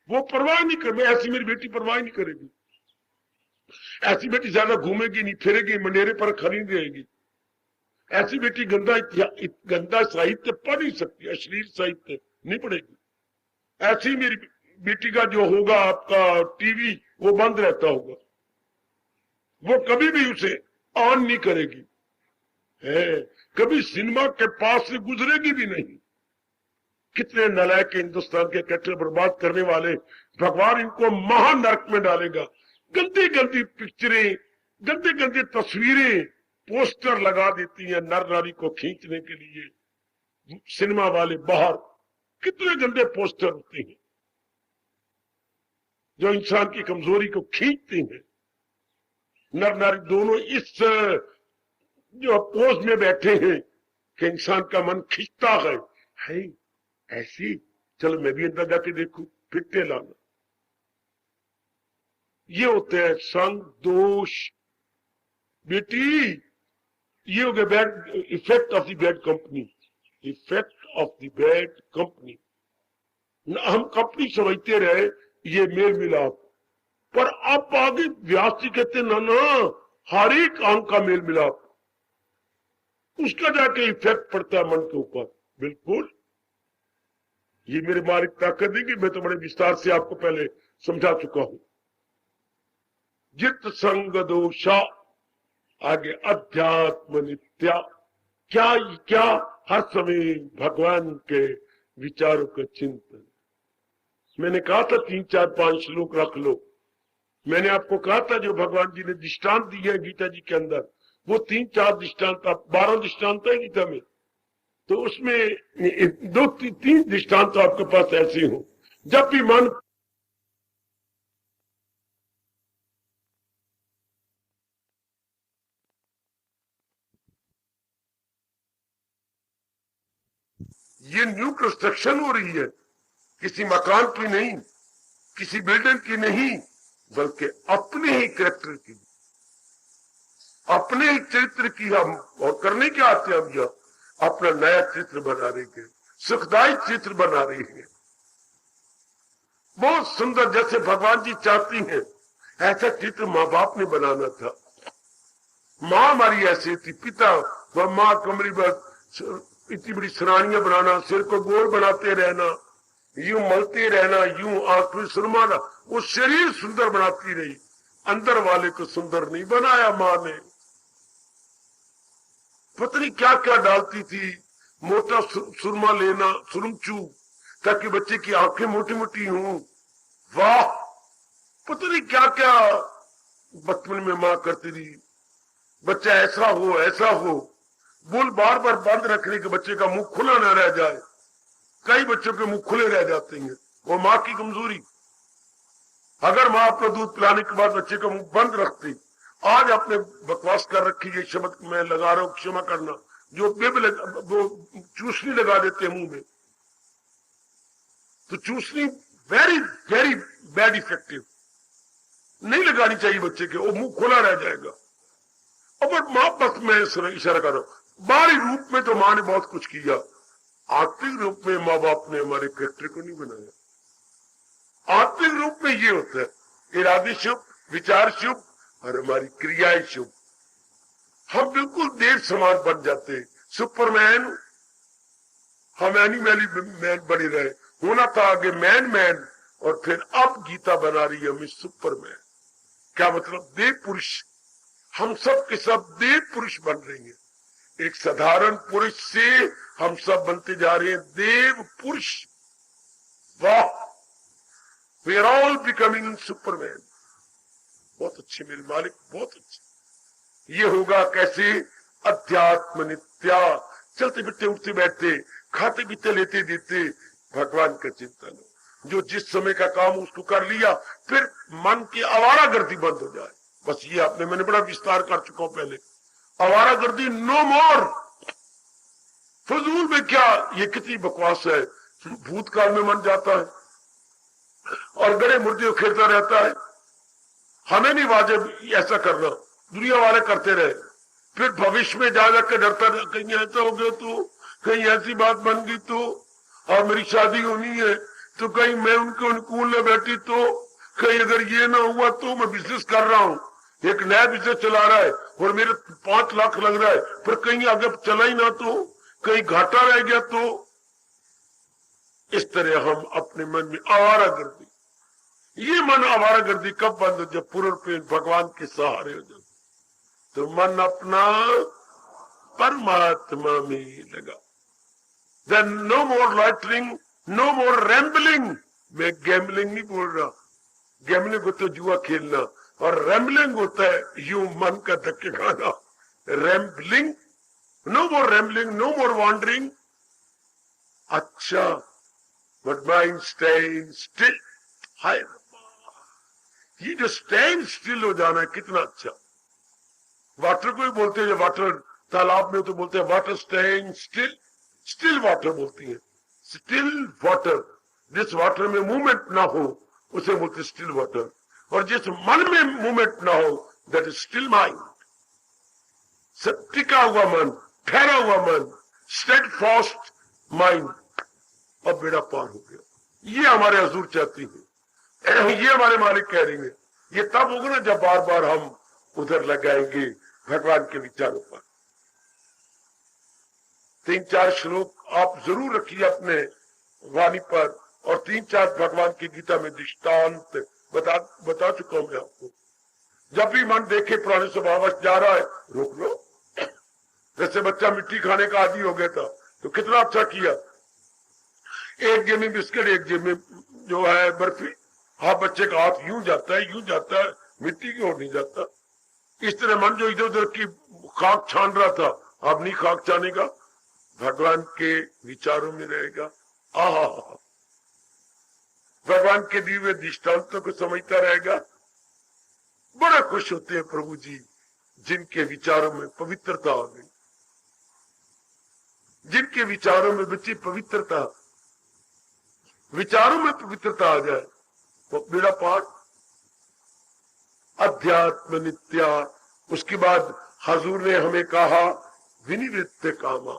वो परवाह नहीं कर, ऐसी मेरी बेटी परवाह नहीं करेगी, ऐसी बेटी ज्यादा घूमेगी नहीं फिरेगी, मनेरे पर खड़ी रहेगी। ऐसी बेटी गंदा साहित्य पढ़ नहीं सकती, अश्लील साहित्य नहीं पढ़ेगी। ऐसी मेरी बेटी का जो होगा आपका टीवी वो बंद रहता होगा, वो कभी भी उसे ऑन नहीं करेगी, है कभी सिनेमा के पास से गुजरेगी भी नहीं। कितने नालायक के हिंदुस्तान के कट्टर बर्बाद करने वाले, भगवान इनको महानरक में डालेगा। गंदी गंदी पिक्चरें, गंदी गंदी तस्वीरें, पोस्टर लगा देती हैं नर नारी को खींचने के लिए। सिनेमा वाले बाहर कितने गंदे पोस्टर होते हैं जो इंसान की कमजोरी को खींचते हैं। नर नारी दोनों इस जो पोज में बैठे हैं कि इंसान का मन खींचता है ऐसी, चलो मैं भी अंदर जाके देखूं, फिर लाना। ये होते हैं संग दोष। बेटी ये हो गया bad effect of the bad company, effect of the bad company. हम कंपनी समझते रहे ये मेल मिलाप, पर अब आगे व्यास जी कहते ना हर एक अंग का मेल मिलाप, उसका जाके इफेक्ट पड़ता है मन के ऊपर। बिल्कुल ये मेरे मालिक ताकत देंगे, मैं तो बड़े विस्तार से आपको पहले समझा चुका हूं। जित संग दोषा, आगे अध्यात्म नित्या, क्या हर समय भगवान के विचारों का चिंतन। मैंने कहा था 3 4 5 श्लोक रख लो। मैंने आपको कहा था जो भगवान जी ने दृष्टांत दिए हैं गीता जी के अंदर, वो 3 4 दृष्टांत, 12 दृष्टांत है गीता में, तो उसमें 2 3 दृष्टांत तो आपके पास ऐसे हो। जब भी मन ये न्यू कंस्ट्रक्शन हो रही है, किसी मकान की नहीं, किसी बिल्डिंग की नहीं, बल्कि अपने ही कैरेक्टर की, अपने ही चरित्र की हम और करने के आते हैं। हम यह अपना नया चित्र बना रहे हैं, सुखदायी चित्र बना रहे हैं, बहुत सुंदर, जैसे भगवान जी चाहती हैं ऐसा चित्र माँ बाप ने बनाना था। माँ हमारी ऐसी थी, पिता वह माँ कमरी बस इतनी बड़ी सरानियां बनाना, सिर को गोल बनाते रहना, यूं मलते रहना, यूं आंख में सुरमाना, वो शरीर सुंदर बनाती रही, अंदर वाले को सुंदर नहीं बनाया माँ ने। पत्नी क्या क्या डालती थी, मोटा सुरमा लेना, सुरमचू, ताकि बच्चे की आंखें मोटी मोटी हों। वाह, पत्नी क्या क्या बचपन में माँ करती थी, बच्चा ऐसा हो ऐसा हो, बुल बार बार बंद रखने के बच्चे का मुंह खुला न रह जाए। कई बच्चों के मुंह खुले रह जाते हैं, वो माँ की कमजोरी। अगर माँ अपना दूध पिलाने के बाद बच्चे का मुंह बंद रखती, आज आपने बकवास कर रखी है, शब्द मैं लगा रहा हूं क्षमा करना, जो वो चूसनी लगा देते हैं मुंह में, तो चूसनी वेरी वेरी बैड इफेक्टिव नहीं लगानी चाहिए बच्चे के, वो मुंह खुला रह जाएगा। और माँ बस मैं इशारा कर रहा हूं, बाहरी रूप में तो माँ ने बहुत कुछ किया, आत्मिक रूप में माँ बाप ने हमारे कैरेक्टर को नहीं बनाया। आत्मिक रूप में ये होता है इरादे शुभ, विचार शुभ और हमारी क्रियाएं शुभ। हम बिल्कुल देव समान बन जाते, सुपरमैन, हम एनिमली मैन बने रहे, होना था आगे मैन, और फिर अब गीता बना रही है हमें सुपरमैन। क्या मतलब? देव पुरुष, हम सब के सब देव पुरुष बन रहे हैं। एक साधारण पुरुष से हम सब बनते जा रहे हैं देव पुरुष। वाह, we are all becoming superman. बहुत अच्छे मेरे मालिक, बहुत अच्छे। ये होगा कैसे? अध्यात्म नित्या, चलते फिरते उठते बैठते, खाते पीते लेते देते भगवान का चिंतन, जो जिस समय का काम उसको कर लिया, फिर मन की आवारागर्दी बंद हो जाए। बस ये आपने, मैंने बड़ा विस्तार कर चुका हूं पहले, आवारागर्दी नो मोर। फजूल में क्या, ये कितनी बकवास है। भूतकाल में मन जाता है और गड़े मुर्दे उखेड़ता रहता है। हमें नहीं वाजिब ऐसा करना, दुनिया वाले करते रहे, फिर भविष्य में जा जाकर डरता रहे, कहीं ऐसा हो गया तो, कहीं ऐसी बात बन गई तो, और मेरी शादी होनी है तो कहीं मैं उनके अनुकूल न बैठी तो, कहीं अगर ये ना हुआ तो, मैं बिजनेस कर रहा हूं, एक नया बिजनेस चला रहा है और मेरे 5 लाख लग रहा है, फिर कहीं आगे चला ही ना तो, कहीं घाटा रह गया तो। इस तरह हम अपने मन में आवारा करते ये मन आवारागर्दी कब बंद हो, जब पूर्ण प्रेम भगवान के सहारे हो जाए, तो मन अपना परमात्मा में लगा। देन नो मोर लॉटरिंग, नो मोर रैम्बलिंग। मैं गैम्बलिंग नहीं बोल रहा, गैम्बलिंग होता है जुआ खेलना, और रैम्बलिंग होता है यूं मन का धक्के खाना। रैम्बलिंग, नो मोर रैम्बलिंग, नो मोर वॉन्डरिंग। अच्छा, बट माइंड स्टेइंग स्टिल। हाय, ये जो स्टैंड स्टिल हो जाना है कितना अच्छा। वाटर को ही बोलते हैं, वाटर तालाब में तो बोलते हैं water stand still, still water बोलती है, स्टिल वाटर। जिस वाटर में मूवमेंट ना हो उसे बोलते स्टिल वाटर, और जिस मन में मूवमेंट ना हो दैट इज स्टिल माइंड। टिका हुआ मन, ठहरा हुआ मन, स्टेड फास्ट माइंड। अब बेड़ा पार हो गया। ये हमारे हजूर चाहती है, ये हमारे मालिक कह रही है। ये तब होगा ना जब बार बार हम उधर लगाएंगे भगवान के विचारों पर। 3-4 श्लोक आप जरूर रखिए अपने वाणी पर, और 3-4 भगवान की गीता में दृष्टांत बता चुका हूं मैं आपको। जब भी मन देखे पुराने स्वभाव जा रहा है, रोक लो। जैसे बच्चा मिट्टी खाने का आदी हो गया था, तो कितना अच्छा किया, एक जेब में बिस्किट, एक जेब में जो है बर्फी। हाँ, बच्चे का हाथ यूं जाता है, मिट्टी की ओर नहीं जाता। इस तरह मन जो इधर उधर की खाक छान रहा था, अब नहीं खाक छानेगा, भगवान के विचारों में रहेगा। आहा, भगवान के दिए हुए दृष्टांतों को समझता रहेगा। बड़ा खुश होते हैं प्रभु जी जिनके विचारों में पवित्रता आ गई, जिनके विचारों में बच्ची पवित्रता, विचारों में पवित्रता आ जाए तो बेड़ा पार। अध्यात्म नित्या। उसके बाद हजूर ने हमें कहा विनिवृत्त कामा,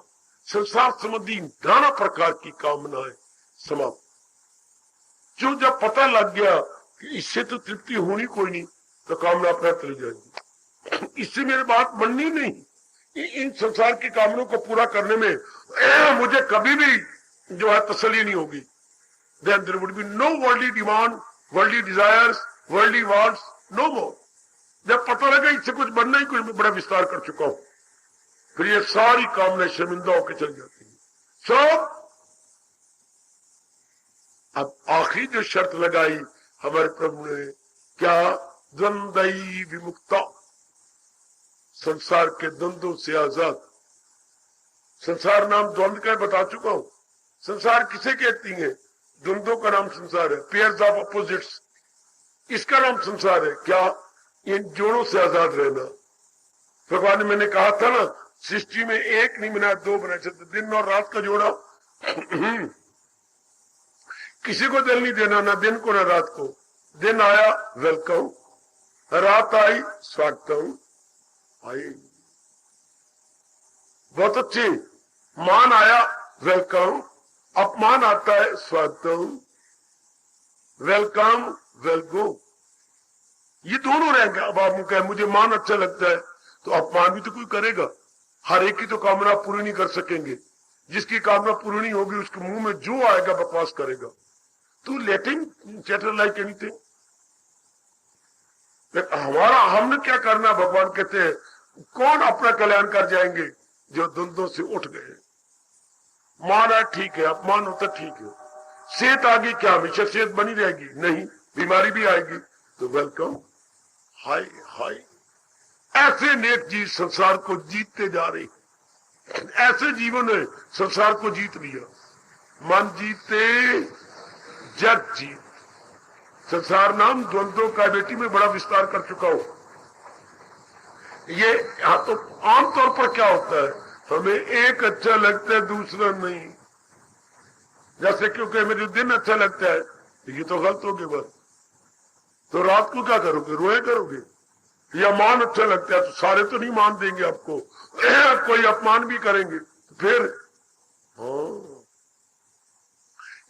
संसार संबंधी नाना प्रकार की कामनाएं समाप्त। जो जब पता लग गया कि इससे तो तृप्ति होनी कोई नहीं, तो कामना अपना चली जाएगी। इससे मेरी बात बननी नहीं। इन संसार की कामनाओं को पूरा करने में मुझे कभी भी जो है तसल्ली नहीं होगी। Then there would be no worldly demand, worldly desires, worldly wants, no more. जब पता लगा इससे कुछ बनना ही कोई, मैं बड़ा विस्तार कर चुका हूं, फिर ये सारी कामनाएं शर्मिंदा होकर चल जाती है सब। अब आखिरी जो शर्त लगाई हमारे प्रभु ने, क्या? द्वंद्वई विमुक्ता, संसार के द्वंद्वों से आजाद। संसार नाम द्वंद्व का बता चुका हूं। संसार किसे कहती है? द्वंद्वों का नाम संसार है, पेयर्स ऑफ अपोजिट्स, इसका नाम संसार है। क्या? इन जोड़ों से आजाद रहना। भगवान ने, मैंने कहा था ना, सृष्टि में एक नहीं बनाया, 2 बनाए, दिन और रात का जोड़ा। किसी को दिल नहीं देना, ना दिन को ना रात को। दिन आया वेलकम, रात आई स्वागतम। आई बहुत अच्छी। मान आया वेलकम, अपमान आता है स्वागतम, वेलकम वेलगो। ये दोनों रहेंगे। अब आप कहें मुझे मान अच्छा लगता है, तो अपमान भी तो कोई करेगा। हर एक की तो कामना पूरी नहीं कर सकेंगे। जिसकी कामना पूरी नहीं होगी उसके मुंह में जो आएगा बकवास करेगा। तो let him chatter like anything. हमारा हमने क्या करना? भगवान कहते हैं कौन अपना कल्याण कर जाएंगे? जो द्वंद्वों से उठ गए। मान है ठीक है, अपमान होता ठीक है। सेहत आ गई, क्या हमेशा सेहत बनी रहेगी? नहीं, बीमारी भी आएगी। तो वेलकम, हाय हाय। ऐसे नेक जीव संसार को जीतते जा रहे, ऐसे जीवन ने संसार को जीत लिया। मन जीते जग जीत। संसार नाम द्वंद्वों का बेटी में बड़ा विस्तार कर चुका हूं। ये हाँ, तो आमतौर पर क्या होता है, हमें एक अच्छा लगता है दूसरा नहीं। जैसे क्योंकि मुझे दिन अच्छा लगता है, ये तो गलत हो गया। बस तो रात को क्या करोगे? रोए करोगे। या मान अच्छा लगता है तो सारे तो नहीं मान देंगे आपको, कोई अपमान भी करेंगे तो फिर। हाँ,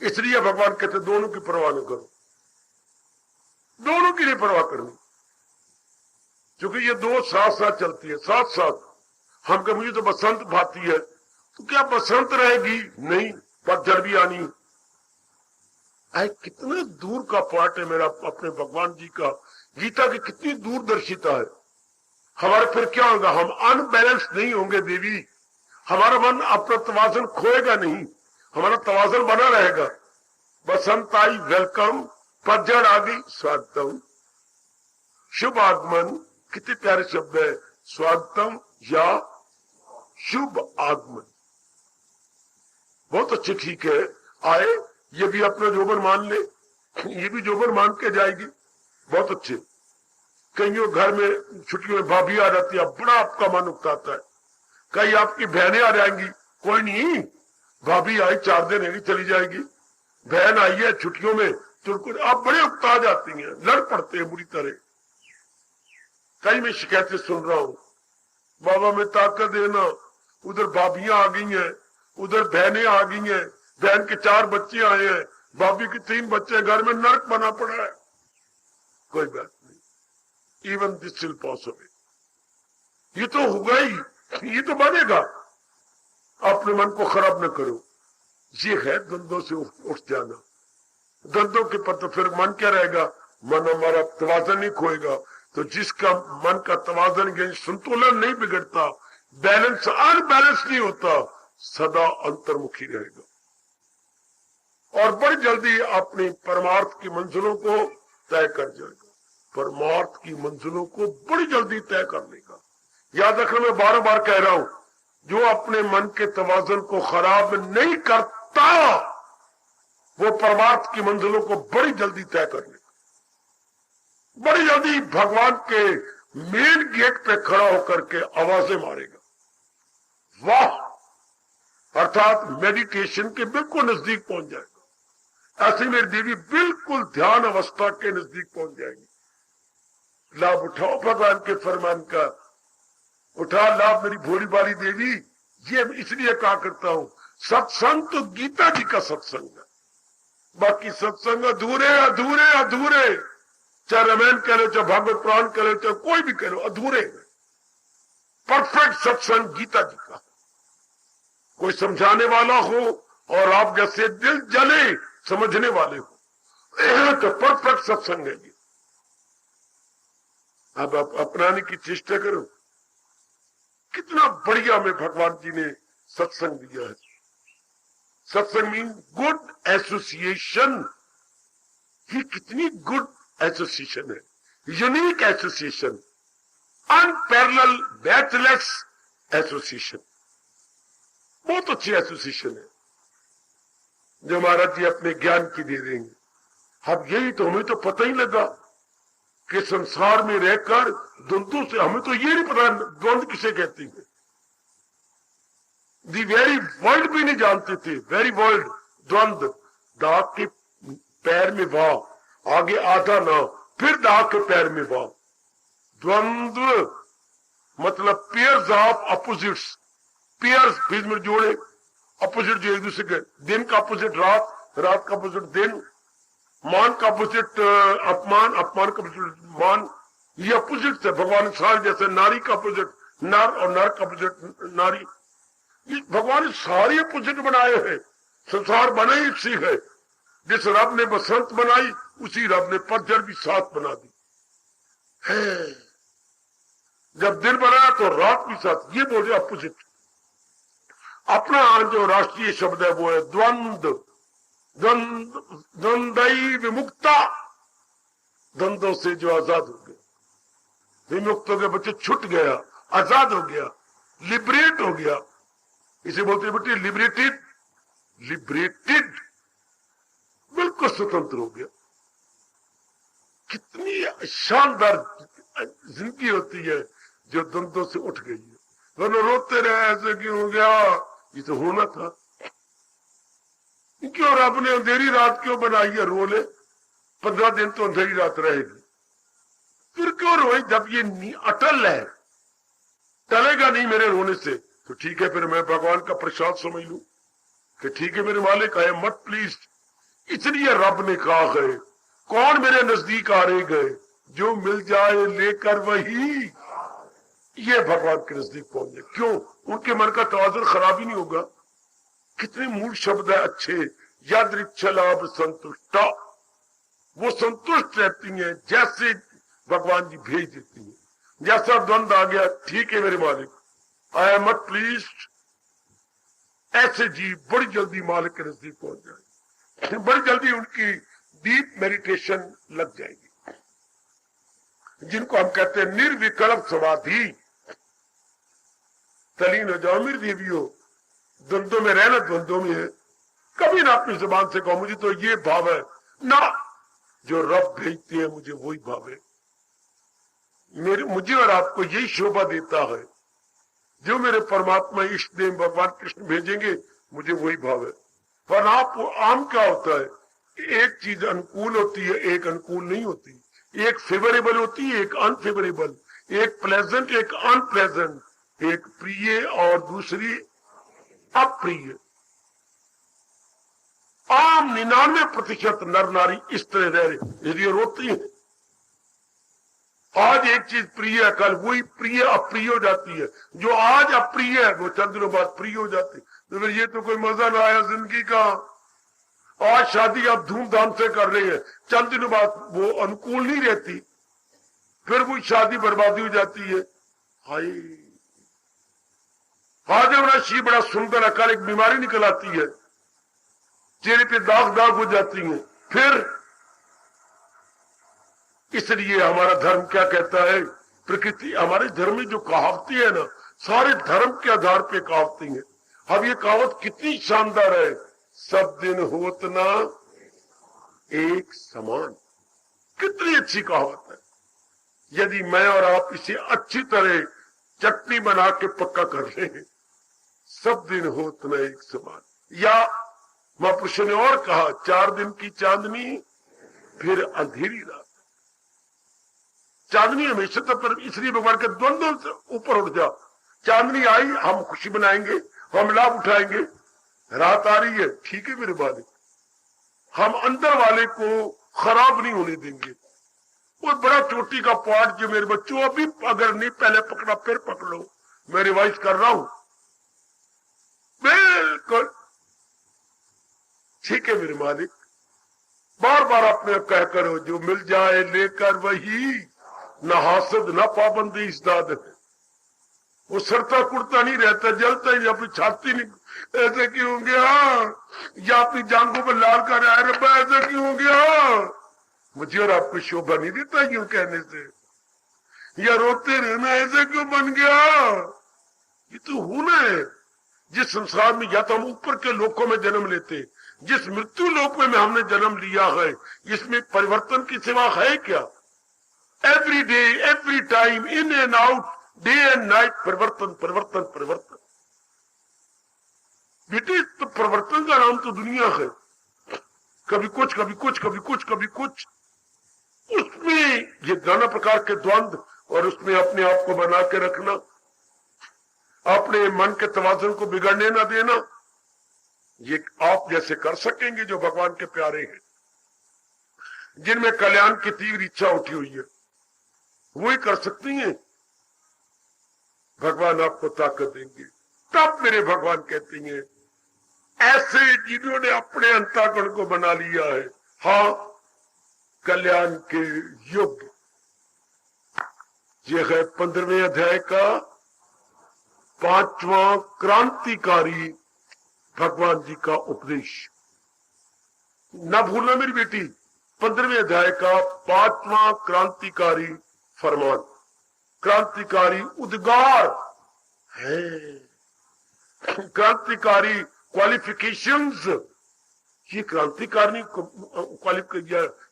इसलिए भगवान कहते दोनों की परवाह न करो, दोनों की नहीं परवाह करनी। क्योंकि ये दो साथ साथ चलती है, साथ साथ। हम कह मुझे तो बसंत भाती है, तो क्या बसंत रहेगी? नहीं, पतझड़ भी आनी। कितने दूर का पार्ट है मेरा अपने भगवान जी का। गीता की कितनी दूरदर्शिता है। हमारे फिर क्या होगा, हम अनबैलेंस नहीं होंगे देवी। हमारा मन अपना तवाजन खोएगा नहीं, हमारा तवाजन बना रहेगा। बसंत आई वेलकम, पतझड़ आ गई स्वागतम, शुभ आगमन, कितने प्यारे शब्द है, स्वागतम या शुभ आगमन। बहुत अच्छे, ठीक है, आए, ये भी अपना जोबर मान ले, ये भी जोबर मान के जाएगी, बहुत अच्छे। कईयों घर में छुट्टियों में भाभी आ जाती है, बड़ा आपका मन उकताता है। कई आपकी बहनें आ जाएंगी, कोई नहीं, भाभी आई 4 दिन रहेगी चली जाएगी, बहन आई है छुट्टियों में तो आप बड़े उकता जाती हैं, लड़ पड़ते हैं बुरी तरह। कई मैं शिकायतें सुन रहा हूं, बाबा में ताकत देना, उधर भाभियां आ गई हैं, उधर बहनें आ गई हैं, बहन के 4 बच्चे आए हैं, भाभी के 3 बच्चे, घर में नरक बना पड़ा है। कोई बात नहीं, इवन दिस विल पॉसिबल, ये तो होगा ही, ये तो बनेगा। अपने मन को खराब न करो। ये है द्वंद्वों से उठ जाना। द्वंद्वों के पर तो फिर मन क्या रहेगा, मन हमारा तवाजन नहीं खोएगा। तो जिसका मन का तवाजन, संतुलन नहीं बिगड़ता, बैलेंस अनबैलेंस नहीं होता, सदा अंतर्मुखी रहेगा और बड़ी जल्दी अपनी परमार्थ की मंजिलों को तय कर जाएगा। परमार्थ की मंजिलों को बड़ी जल्दी तय कर लेगा। याद रखना, मैं बार बार कह रहा हूं, जो अपने मन के तवाजन को खराब नहीं करता, वो परमार्थ की मंजिलों को बड़ी जल्दी तय कर लेगा। बड़ी जल्दी भगवान के मेन गेट पे खड़ा होकर के आवाजें मारेगा, वाह, अर्थात मेडिटेशन के बिल्कुल नजदीक पहुंच जाएगा। ऐसे मेरी देवी बिल्कुल ध्यान अवस्था के नजदीक पहुंच जाएगी। लाभ उठाओ भगवान के फरमान का, उठा लाभ मेरी भोली बाली देवी। ये इसलिए कहा करता हूं, सत्संग तो गीता जी का सत्संग है, बाकी सत्संग अधूरे अधूरे अधूरे, चाहे रामायण कह लो, चाहे भागवत पुराण कह लो, चाहे कोई भी कह लो, अधूरे। परफेक्ट सत्संग गीता जी का। कोई समझाने वाला हो और आप जैसे दिल जले समझने वाले हो तो परफेक्ट सत्संग है ये। अब आप अपनाने की चेष्टा करो। कितना बढ़िया में भगवान जी ने सत्संग दिया है। सत्संग मीन गुड एसोसिएशन। ये कितनी गुड एसोसिएशन है, यूनिक एसोसिएशन, अनपैरेलल बैचलेस एसोसिएशन। बहुत अच्छी एसोसिएशन है जो महाराज जी अपने ज्ञान की दे देंगे। अब यही तो हमें तो पता ही लगा कि संसार में रहकर द्वंद्वों से, हमें तो ये नहीं पता द्वंद्व किसे कहते हैं। दी वेरी वर्ल्ड भी नहीं जानते थे, वेरी वर्ल्ड द्वंद्व। दाग के पैर में वाह, आगे आधा ना, फिर दाग के पैर में वाह। द्वंद्व मतलब पेयर्स ऑफ अपोजिट्स, पेयर्स बीच में जोड़े, अपोजिट जो एक दूसरे के, दिन का अपोजिट रात, रात का अपोजिट दिन, मान का अपोजिट अपमान, अपमान का अपोजिट मान। ये अपोजिट है भगवान सारे, जैसे नारी का अपोजिट नर और नर का अपोजिट नारी। ये भगवान ने सारे अपोजिट बनाए हैं। संसार बना ही इसी है। जिस रब ने बसंत बनाई, उसी रब ने पतझड़ भी साथ बना दी है। जब दिन बनाया तो रात भी साथ, ये बोले अपोजिट। अपना जो राष्ट्रीय शब्द है वो है द्वंद्व। द्वंद्वई विमुक्ता, द्वंद्वों से जो आजाद हो गया, विमुक्त हो गया, बच्चे छूट गया, आजाद हो गया, लिबरेट हो गया। इसे बोलते बेटे लिबरेटेड, लिबरेटेड, बिल्कुल स्वतंत्र हो गया। कितनी शानदार जिंदगी होती है जो द्वंद्वों से उठ गई है। दोनों रोते रहे, ऐसे क्यों हो गया, ये तो होना था। क्यों रब ने अंधेरी रात क्यों बनाई है, रो ले, 15 दिन तो अंधेरी रात रहेगी। फिर क्यों रोए, जब ये अटल है, टलेगा नहीं मेरे रोने से, तो ठीक है, फिर मैं भगवान का प्रसाद समझ लू कि ठीक है मेरे मालिक आए मत प्लीज। इसलिए रब ने कहा है, कौन मेरे नजदीक आ रहे गए, जो मिल जाए लेकर वही, ये भगवान के नजदीक पहुंच जाए। क्यों, उनके मन का तवाज़ुन खराब ही नहीं होगा। कितने मूल शब्द है अच्छे, यादृच्छ लाभ संतुष्टा, वो संतुष्ट रहती हैं जैसे भगवान जी भेज देती हैं। जैसा द्वंद आ गया, ठीक है मेरे मालिक, आई एम नॉट प्लीज्ड, ऐसे जीव बड़ी जल्दी मालिक के नजदीक पहुंच जाए, बड़ी जल्दी उनकी डीप मेडिटेशन लग जाएगी, जिनको हम कहते हैं निर्विकल्प समाधि। तलीन हो जाओ मेरी देवियों, द्वंद्वों में रहना द्वंद्वों में है। कभी ना अपनी जुबान से कहो मुझे तो ये भाव है ना, जो रब भेजते हैं मुझे वही भाव है। मुझे और आपको यही शोभा देता है, जो मेरे परमात्मा इष्ट देव भगवान कृष्ण भेजेंगे मुझे वही भाव है। पर आप आम क्या होता है, एक चीज अनुकूल होती है, एक अनुकूल नहीं होती, एक फेवरेबल होती है, एक अनफेवरेबल, एक प्लेजेंट एक अनप्लेजेंट, एक प्रिय और दूसरी अप्रिय। आम 99% नर नारी इस तरह रह रहे, इसलिए रोती है। आज एक चीज प्रिय है, कल वही प्रिय अप्रिय हो जाती है। जो आज अप्रिय है वो चंद दिनों बाद प्रिय हो जाती है। तो फिर ये तो कोई मजा ना आया जिंदगी का। आज शादी आप धूमधाम से कर रहे हैं, चंद दिनों बाद वो अनुकूल नहीं रहती, फिर वो शादी बर्बादी हो जाती है। हाय, आज हमारा शी बड़ा सुंदर है, कल एक बीमारी निकल आती है, चेहरे पे दाग दाग हो जाती है। फिर इसलिए हमारा धर्म क्या कहता है, प्रकृति, हमारे धर्म में जो कहावतें है ना, सारे धर्म के आधार पे कहावतें हैं। अब ये कहावत कितनी शानदार है, सब दिन होत ना एक समान, कितनी अच्छी कहावत है। यदि मैं और आप इसे अच्छी तरह चटनी बना के पक्का कर ले, सब दिन होत ना एक समान। या महापुरुष ने और कहा, 4 दिन की चांदनी फिर अंधेरी रात। चांदनी हमेशा तब पर, इसलिए भगवान के द्वंद्वों से ऊपर उठ जाओ। चांदनी आई, हम खुशी बनाएंगे, हम लाभ उठाएंगे। रात आ रही है, ठीक है मेरे मालिक, हम अंदर वाले को खराब नहीं होने देंगे। वो बड़ा चोटी का पाठ जो मेरे बच्चों, अभी अगर नहीं पहले पकड़ा फिर पकड़ लो, मैं रिवाइज कर रहा हूं, बिल्कुल ठीक है मेरे मालिक। बार बार अपने कह करो, जो मिल जाए लेकर वही, न हासद न पाबंदी इस दाद है। वो सरता कुड़ता नहीं रहता, जलता ही अपनी छाती नहीं, ऐसे क्यों हो गया, या अपनी जांघों पर लाल कर रहा है, रब्बा ऐसा क्यों हो गया। मुझे और आपको शोभा नहीं देता यूं कहने से, या रोते रहना ऐसा क्यों बन गया। ये तो होना है। जिस संसार में या तो हम ऊपर के लोकों में जन्म लेते, जिस मृत्यु लोक में हमने जन्म लिया है, इसमें परिवर्तन की सिवा है क्या। Every day every time, in and out, day and night, परिवर्तन परिवर्तन परिवर्तन। बेटे तो परिवर्तन का नाम तो दुनिया है, कभी कुछ कभी कुछ कभी कुछ कभी कुछ। उसमें ये नाना प्रकार के द्वंद्व, और उसमें अपने आप को बना के रखना, अपने मन के तवाज़ुन को बिगड़ने ना देना, ये आप जैसे कर सकेंगे जो भगवान के प्यारे हैं, जिनमें कल्याण की तीव्र इच्छा उठी हुई है, वही कर सकती हैं। भगवान आपको ताकत देंगे। तब मेरे भगवान कहती हैं, ऐसे जिन्होंने अपने अंतःकरण को बना लिया है, हाँ कल्याण के युग। यह है 15वें अध्याय का 5वां क्रांतिकारी भगवान जी का उपदेश। न भूलना मेरी बेटी, 15वें अध्याय का 5वां क्रांतिकारी फरमान, क्रांतिकारी उद्गार है, क्रांतिकारी क्वालिफिकेशंस। ये क्रांतिकारी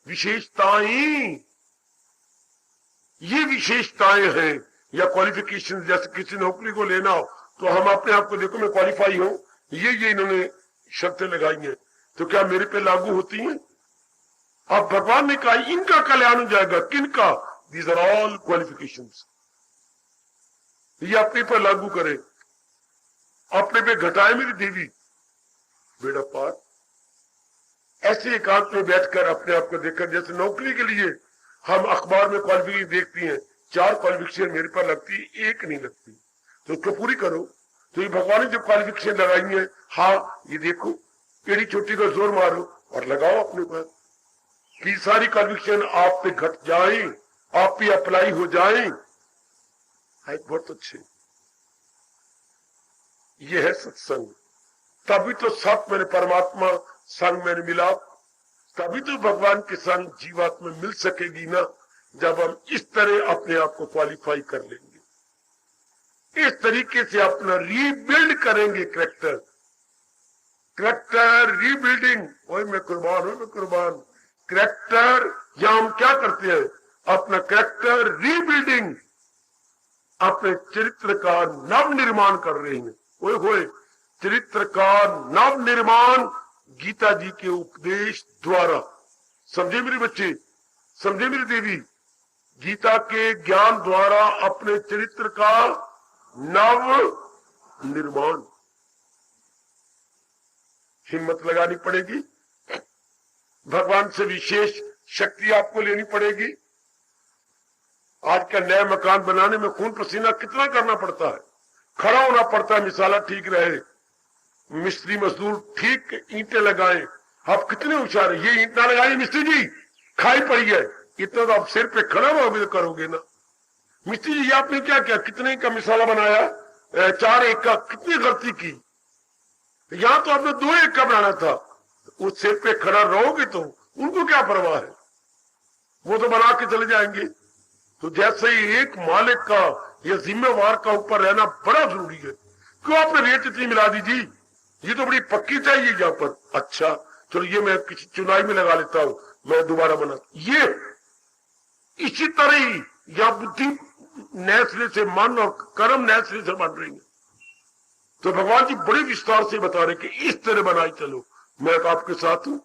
विशेषताएं, ये विशेषताएं हैं या क्वालिफिकेशन। जैसे किसी नौकरी को लेना हो तो हम अपने आप को देखो, मैं क्वालिफाई हूं, ये इन्होंने शर्तें लगाई हैं, तो क्या मेरे पे लागू होती हैं। अब भगवान ने कहा इनका कल्याण हो जाएगा, किनका, दीज आर ऑल क्वालिफिकेशंस। ये अपने पर लागू करे, अपने पे घटाए मेरी देवी, बेड़ा पार। ऐसे एकांत में बैठकर अपने आप को देखकर, जैसे नौकरी के लिए हम अखबार में क्वालिफिकेशन देखती हैं, 4 क्वालिफिकेशन मेरे पर लगती है, 1 नहीं लगती, तो उसको पूरी करो। तो ये भगवान ने जो क्वालिफिकेशन लगाई है, हाँ ये देखो एड़ी चोटी का जोर मारो और लगाओ अपने पर कि सारी कन्विक्शन आप पे घट जाए, आप पे अप्लाई हो जाए। बहुत अच्छे, ये है सत्संग। तभी तो सब मेरे परमात्मा संग में मिला, तभी तो भगवान के संग जीवात्मा मिल सकेगी ना, जब हम इस तरह अपने आप को क्वालिफाई कर लेंगे, इस तरीके से अपना रीबिल्ड करेंगे। करेक्टर रीबिल्डिंग, वही मैं कुर्बान। करेक्टर, यहां हम क्या करते हैं, अपना करेक्टर रीबिल्डिंग, अपने चरित्र का नव निर्माण कर रहे हैं। ओए चरित्र का नव निर्माण गीता जी के उपदेश द्वारा। समझे मेरे बच्चे, समझे मेरी देवी, गीता के ज्ञान द्वारा अपने चरित्र का नव निर्माण। हिम्मत लगानी पड़ेगी, भगवान से विशेष शक्ति आपको लेनी पड़ेगी। आज का नया मकान बनाने में खून पसीना कितना करना पड़ता है, खड़ा होना पड़ता है, मिसाला ठीक रहे, मिस्त्री मजदूर ठीक ईंटें लगाएं। आप कितने होशियार है, ये ईंट ना लगाइए मिस्त्री जी, खाई पड़ी है, इतना तो आप सिर पे खड़ा हुआ करोगे ना। मिस्त्री जी आपने क्या किया, कितने का मिसाला बनाया, 4 एक का, कितनी गलती की। यहां तो आपने 2 एक का बनाना था, उस सिर पे खड़ा रहोगे तो उनको क्या परवाह है, वो तो बना के चले जाएंगे। तो जैसे ही एक मालिक का या जिम्मेवार का ऊपर रहना बड़ा जरूरी है। क्यों आपने रेट इतनी मिला दी जी, ये तो बड़ी पक्की चाहिए यहाँ पर। अच्छा चलो ये मैं किसी चुनाई में लगा लेता हूं, मैं दोबारा बना। ये इसी तरह ही या बुद्धि नए सिरे से, मन और कर्म नए सिरे से बन रही है। तो भगवान जी बड़े विस्तार से बता रहे कि इस तरह बनाई चलो, मैं तो आपके साथ हूं,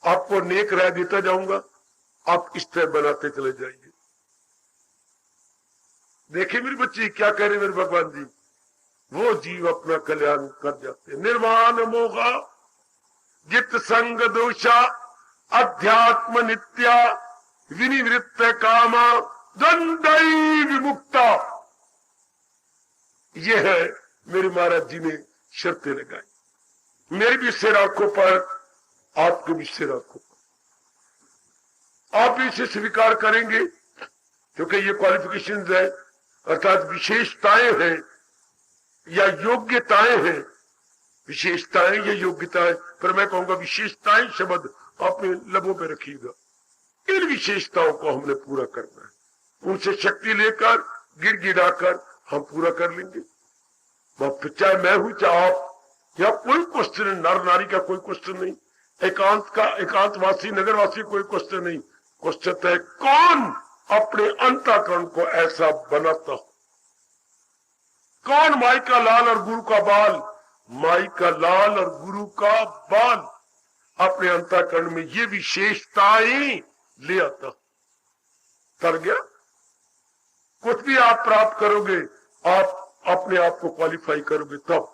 आपको नेक राय देता जाऊंगा, आप इस तरह बनाते चले जाइए। देखिए मेरे बच्चे क्या कह रहे मेरे भगवान जी, वो जीव अपना कल्याण कर जाते। निर्वाण मोगा जित संग दोषा अध्यात्म नित्या विनिवृत्त कामा दंडई विमुक्ता। ये है मेरे महाराज जी ने शर्तें लगाई। मेरी भी सिर आंखों पर, आपके भी सिर आंखों पर। आप इसे स्वीकार करेंगे क्योंकि ये क्वालिफिकेशंस है, अर्थात विशेषताएं हैं या योग्यताएं हैं। विशेषताएं या योग्यताएं, पर मैं कहूंगा विशेषताएं शब्द अपने लबों पे रखिएगा। इन विशेषताओं को हमने पूरा करना है, उनसे शक्ति लेकर गिड़गिड़ाकर हम पूरा कर लेंगे। चाहे मैं हूं चाहे आप, या कोई क्वेश्चन, नर नारी का कोई क्वेश्चन नहीं, एकांतवासी नगरवासी कोई क्वेश्चन नहीं। क्वेश्चन है कौन अपने अंतःकरण को ऐसा बनाता हो, कौन माई का लाल और गुरु का बाल, माई का लाल और गुरु का बाल अपने अंतःकरण में ये विशेषताएं ले आता। कर गया, कुछ भी आप प्राप्त करोगे, आप अपने आप को क्वालिफाई करोगे तब।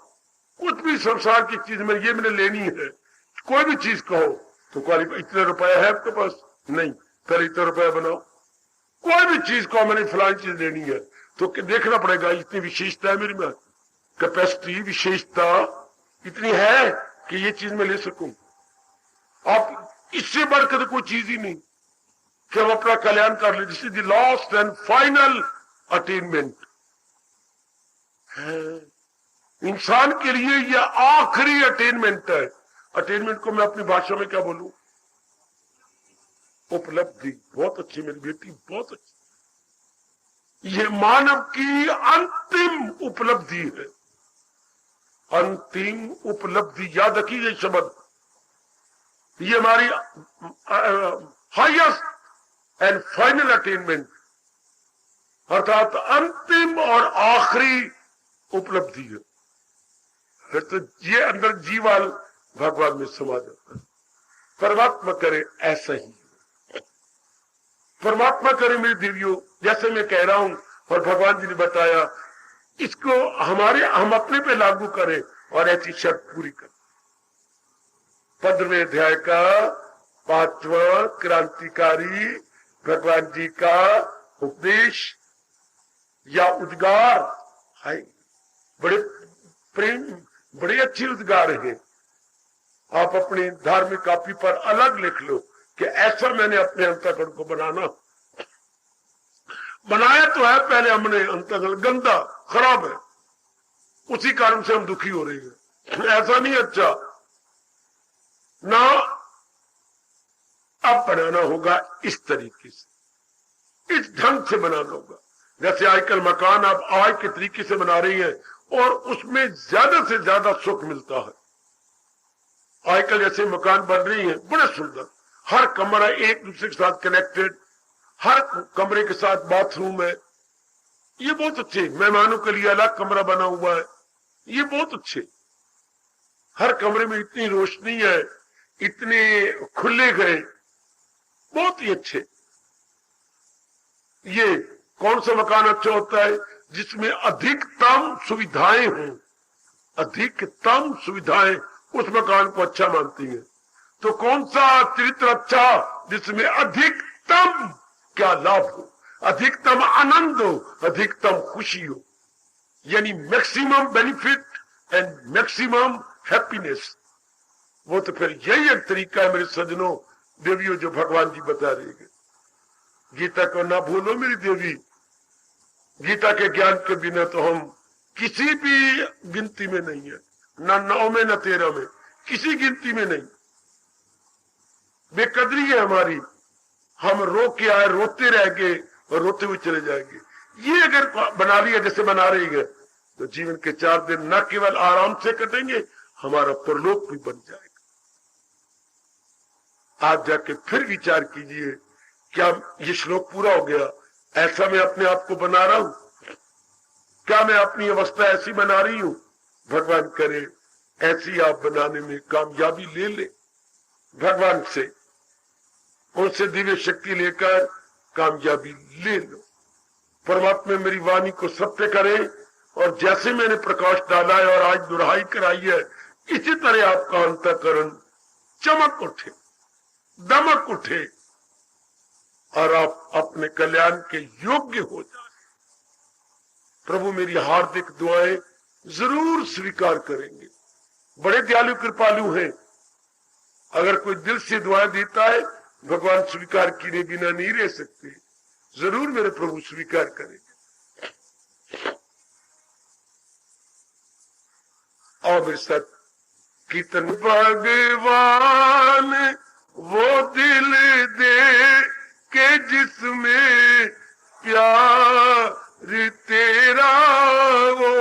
कुछ भी संसार की चीज में ये मैंने लेनी है, कोई भी चीज कहो तो क्वालिफाई, इतने रुपया है आपके पास, नहीं पहले इतना रुपया बनाओ। कोई भी चीज को मैंने फलानी चीज लेनी है तो देखना पड़ेगा इतनी विशेषता है मेरी में, कैपेसिटी विशेषता इतनी है कि ये चीज मैं ले सकूं। आप इससे बढ़कर कोई चीज ही नहीं कि हम अपना कल्याण कर ले। This is the last and final attainment है इंसान के लिए, यह आखिरी अटेनमेंट है। अटेनमेंट को मैं अपनी भाषा में क्या बोलूं, उपलब्धि। बहुत अच्छी मेरी बेटी, बहुत अच्छी। यह मानव की अंतिम उपलब्धि है, अंतिम उपलब्धि। याद रखिए ये शब्द, ये हमारी हाईएस्ट एंड फाइनल अटेनमेंट, अर्थात अंतिम और आखिरी उपलब्धि है। फिर तो ये अंदर जीवाल भगवान में समा जाता है। परमात्मा करे ऐसा ही, परमात्मा करे मेरी देवियों, जैसे मैं कह रहा हूं और भगवान जी ने बताया, इसको हम अपने पे लागू करें और ऐसी शर्त पूरी करें। 15वें अध्याय का 5वां क्रांतिकारी भगवान जी का उपदेश या उद्गार है। बड़े प्रेम बड़ी अच्छी उद्गार है। आप अपनी धार्मिक कॉपी पर अलग लिख लो कि ऐसा मैंने अपने अंतःकरण को बनाया तो है, पहले हमने अंतःकरण गंदा खराब है, उसी कारण से हम दुखी हो रहे हैं, ऐसा नहीं अच्छा ना। अब बनाना होगा इस तरीके से, इस ढंग से बनाना होगा। जैसे आजकल मकान आप आज के तरीके से बना रही हैं और उसमें ज्यादा से ज्यादा सुख मिलता है। आजकल जैसे मकान बन रही है बड़े सुंदर, हर कमरा एक दूसरे के साथ कनेक्टेड, हर कमरे के साथ बाथरूम है, ये बहुत अच्छे। मेहमानों के लिए अलग कमरा बना हुआ है, ये बहुत अच्छे। हर कमरे में इतनी रोशनी है, इतने खुले गए, बहुत ही अच्छे। ये कौन सा मकान अच्छा होता है? जिसमें अधिकतम सुविधाएं हों, अधिकतम सुविधाएं उस मकान को अच्छा मानती है। तो कौन सा चरित्र अच्छा? जिसमें अधिकतम क्या लाभ हो, अधिकतम आनंद हो, अधिकतम खुशी हो, यानी maximum benefit and maximum happiness. वो तो फिर यही एक तरीका है मेरे सज्जनों, देवियों, जो भगवान जी बता रहे हैं। गीता को ना भूलो मेरी देवी, गीता के ज्ञान के बिना तो हम किसी भी गिनती में नहीं है, ना 9 में ना 13 में, किसी गिनती में नहीं। बेकदरी है हमारी, हम रो के आए, रोते रह गए और रोते हुए चले जाएंगे। ये अगर बना लिया जैसे बना रही है तो जीवन के 4 दिन न केवल आराम से कटेंगे, हमारा परलोक भी बन जाएगा। आज जाके फिर विचार कीजिए, क्या ये श्लोक पूरा हो गया? ऐसा मैं अपने आप को बना रहा हूं? क्या मैं अपनी अवस्था ऐसी बना रही हूं? भगवान करे ऐसी आप बनाने में कामयाबी ले ले, भगवान से, उनसे दिव्य शक्ति लेकर कामयाबी ले लो। परमात्मा मेरी वाणी को सत्य करे और जैसे मैंने प्रकाश डाला है और आज दुहाई कराई है, इसी तरह आपका अंतःकरण चमक उठे, दमक उठे और आप अपने कल्याण के योग्य हो जाए। प्रभु मेरी हार्दिक दुआएं जरूर स्वीकार करेंगे, बड़े दयालु कृपालु हैं। अगर कोई दिल से दुआएं देता है, भगवान स्वीकार किए बिना नहीं रह सकते, जरूर मेरे प्रभु स्वीकार करेंगे। और मेरे साथ कीर्तन। भगवान वो दिल दे के जिसमें प्यार तेरा हो,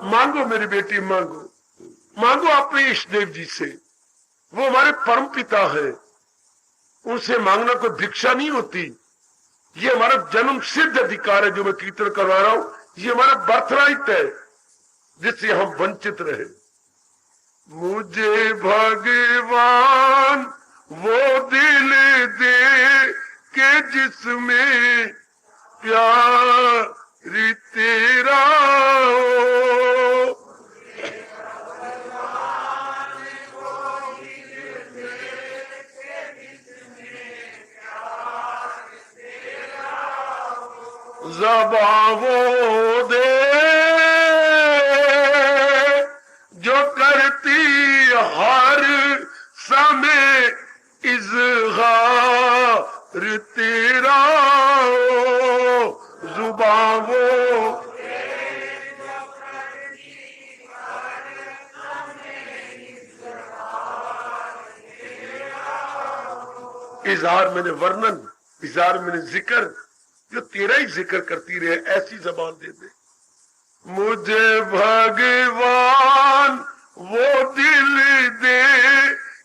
मांगो मेरी बेटी, मांगो, मांगो अपने इष्ट देव जी से। वो हमारे परम पिता है, उनसे मांगना कोई भिक्षा नहीं होती। ये हमारा जन्म सिद्ध अधिकार है जो मैं कीर्तन करवा रहा हूं, ये हमारा बर्थराइट है जिससे हम वंचित रहे। मुझे भगवान वो दिल दे के जिसमें प्यार तेरा हो, ज़बां वो दे जो करती हर समय इज़हार तेरा हो, ज़ुबां वो इज़हार मैंने वर्णन, इज़हार मैंने जिक्र, जो तेरा ही जिक्र करती रहे, ऐसी जबान दे दे। मुझे भगवान वो दिल दे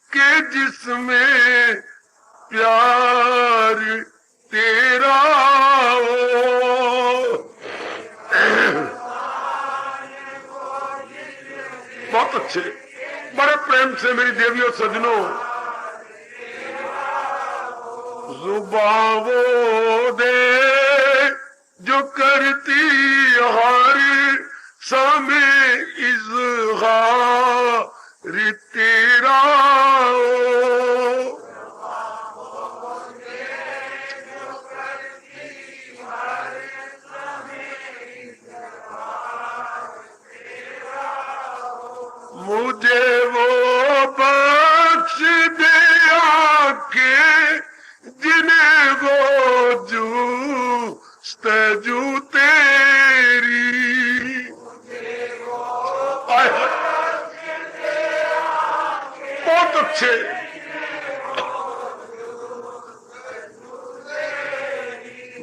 के जिसमें प्यार तेरा हो। बहुत अच्छे, बड़े प्रेम से मेरी देवियों सजनों, ज़ुबां वो दे जो करती हर समय इज़हार तेरा हो, अच्छे।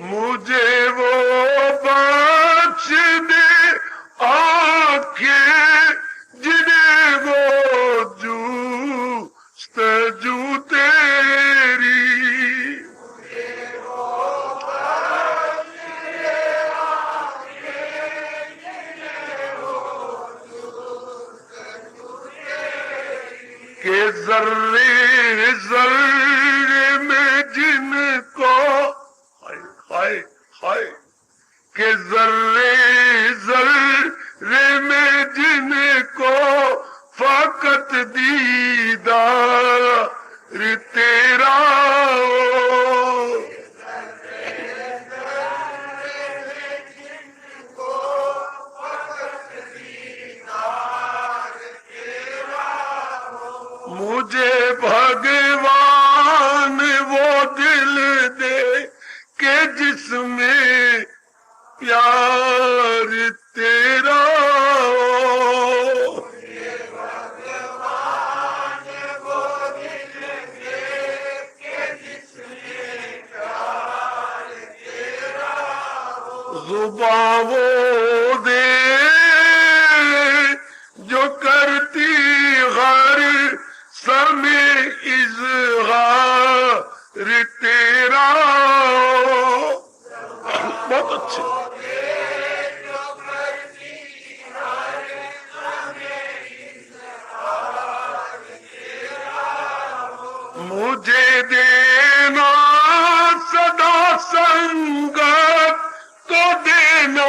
मुझे वो बख्श दे आंखें जिन्हें वो जू तेरी। के जर्रे जर्रे में जिनको हाय हाय के जर्रे जर्रे में जिनको फकत दीदार तेरा मुझे भगवान वो दिल दे के जिसमें प्यार तेरा। भगवान वो दिल दे के जिसमें प्यार तेरा। जुबां वो दे जो करती हर समय इज़हार तेरा। बहुत अच्छे। मुझे देना सदा संगत तो देना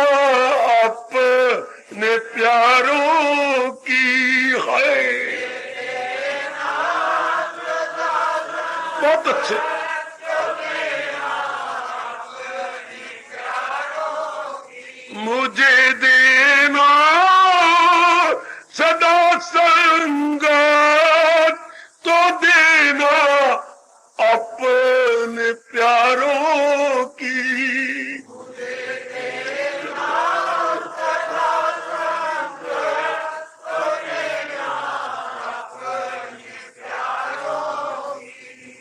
अपने प्यारों की है। बहुत अच्छे। मुझे देना सदा संगत तो देना अपने प्यारों की।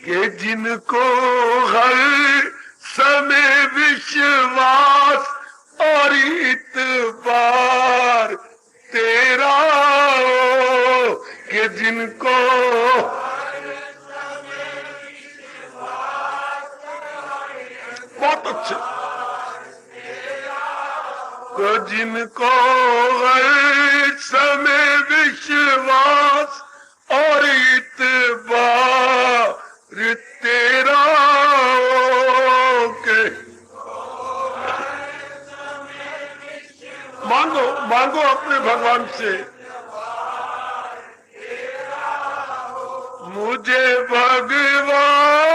कि जिनको हर समय विश्वास और इतबार तेरा हो। कि जिनको बहुत अच्छे। कि जिनको हर समय विश्वास और इतबार तेरा के मांगो मांगो अपने भगवान से। मुझे भगवान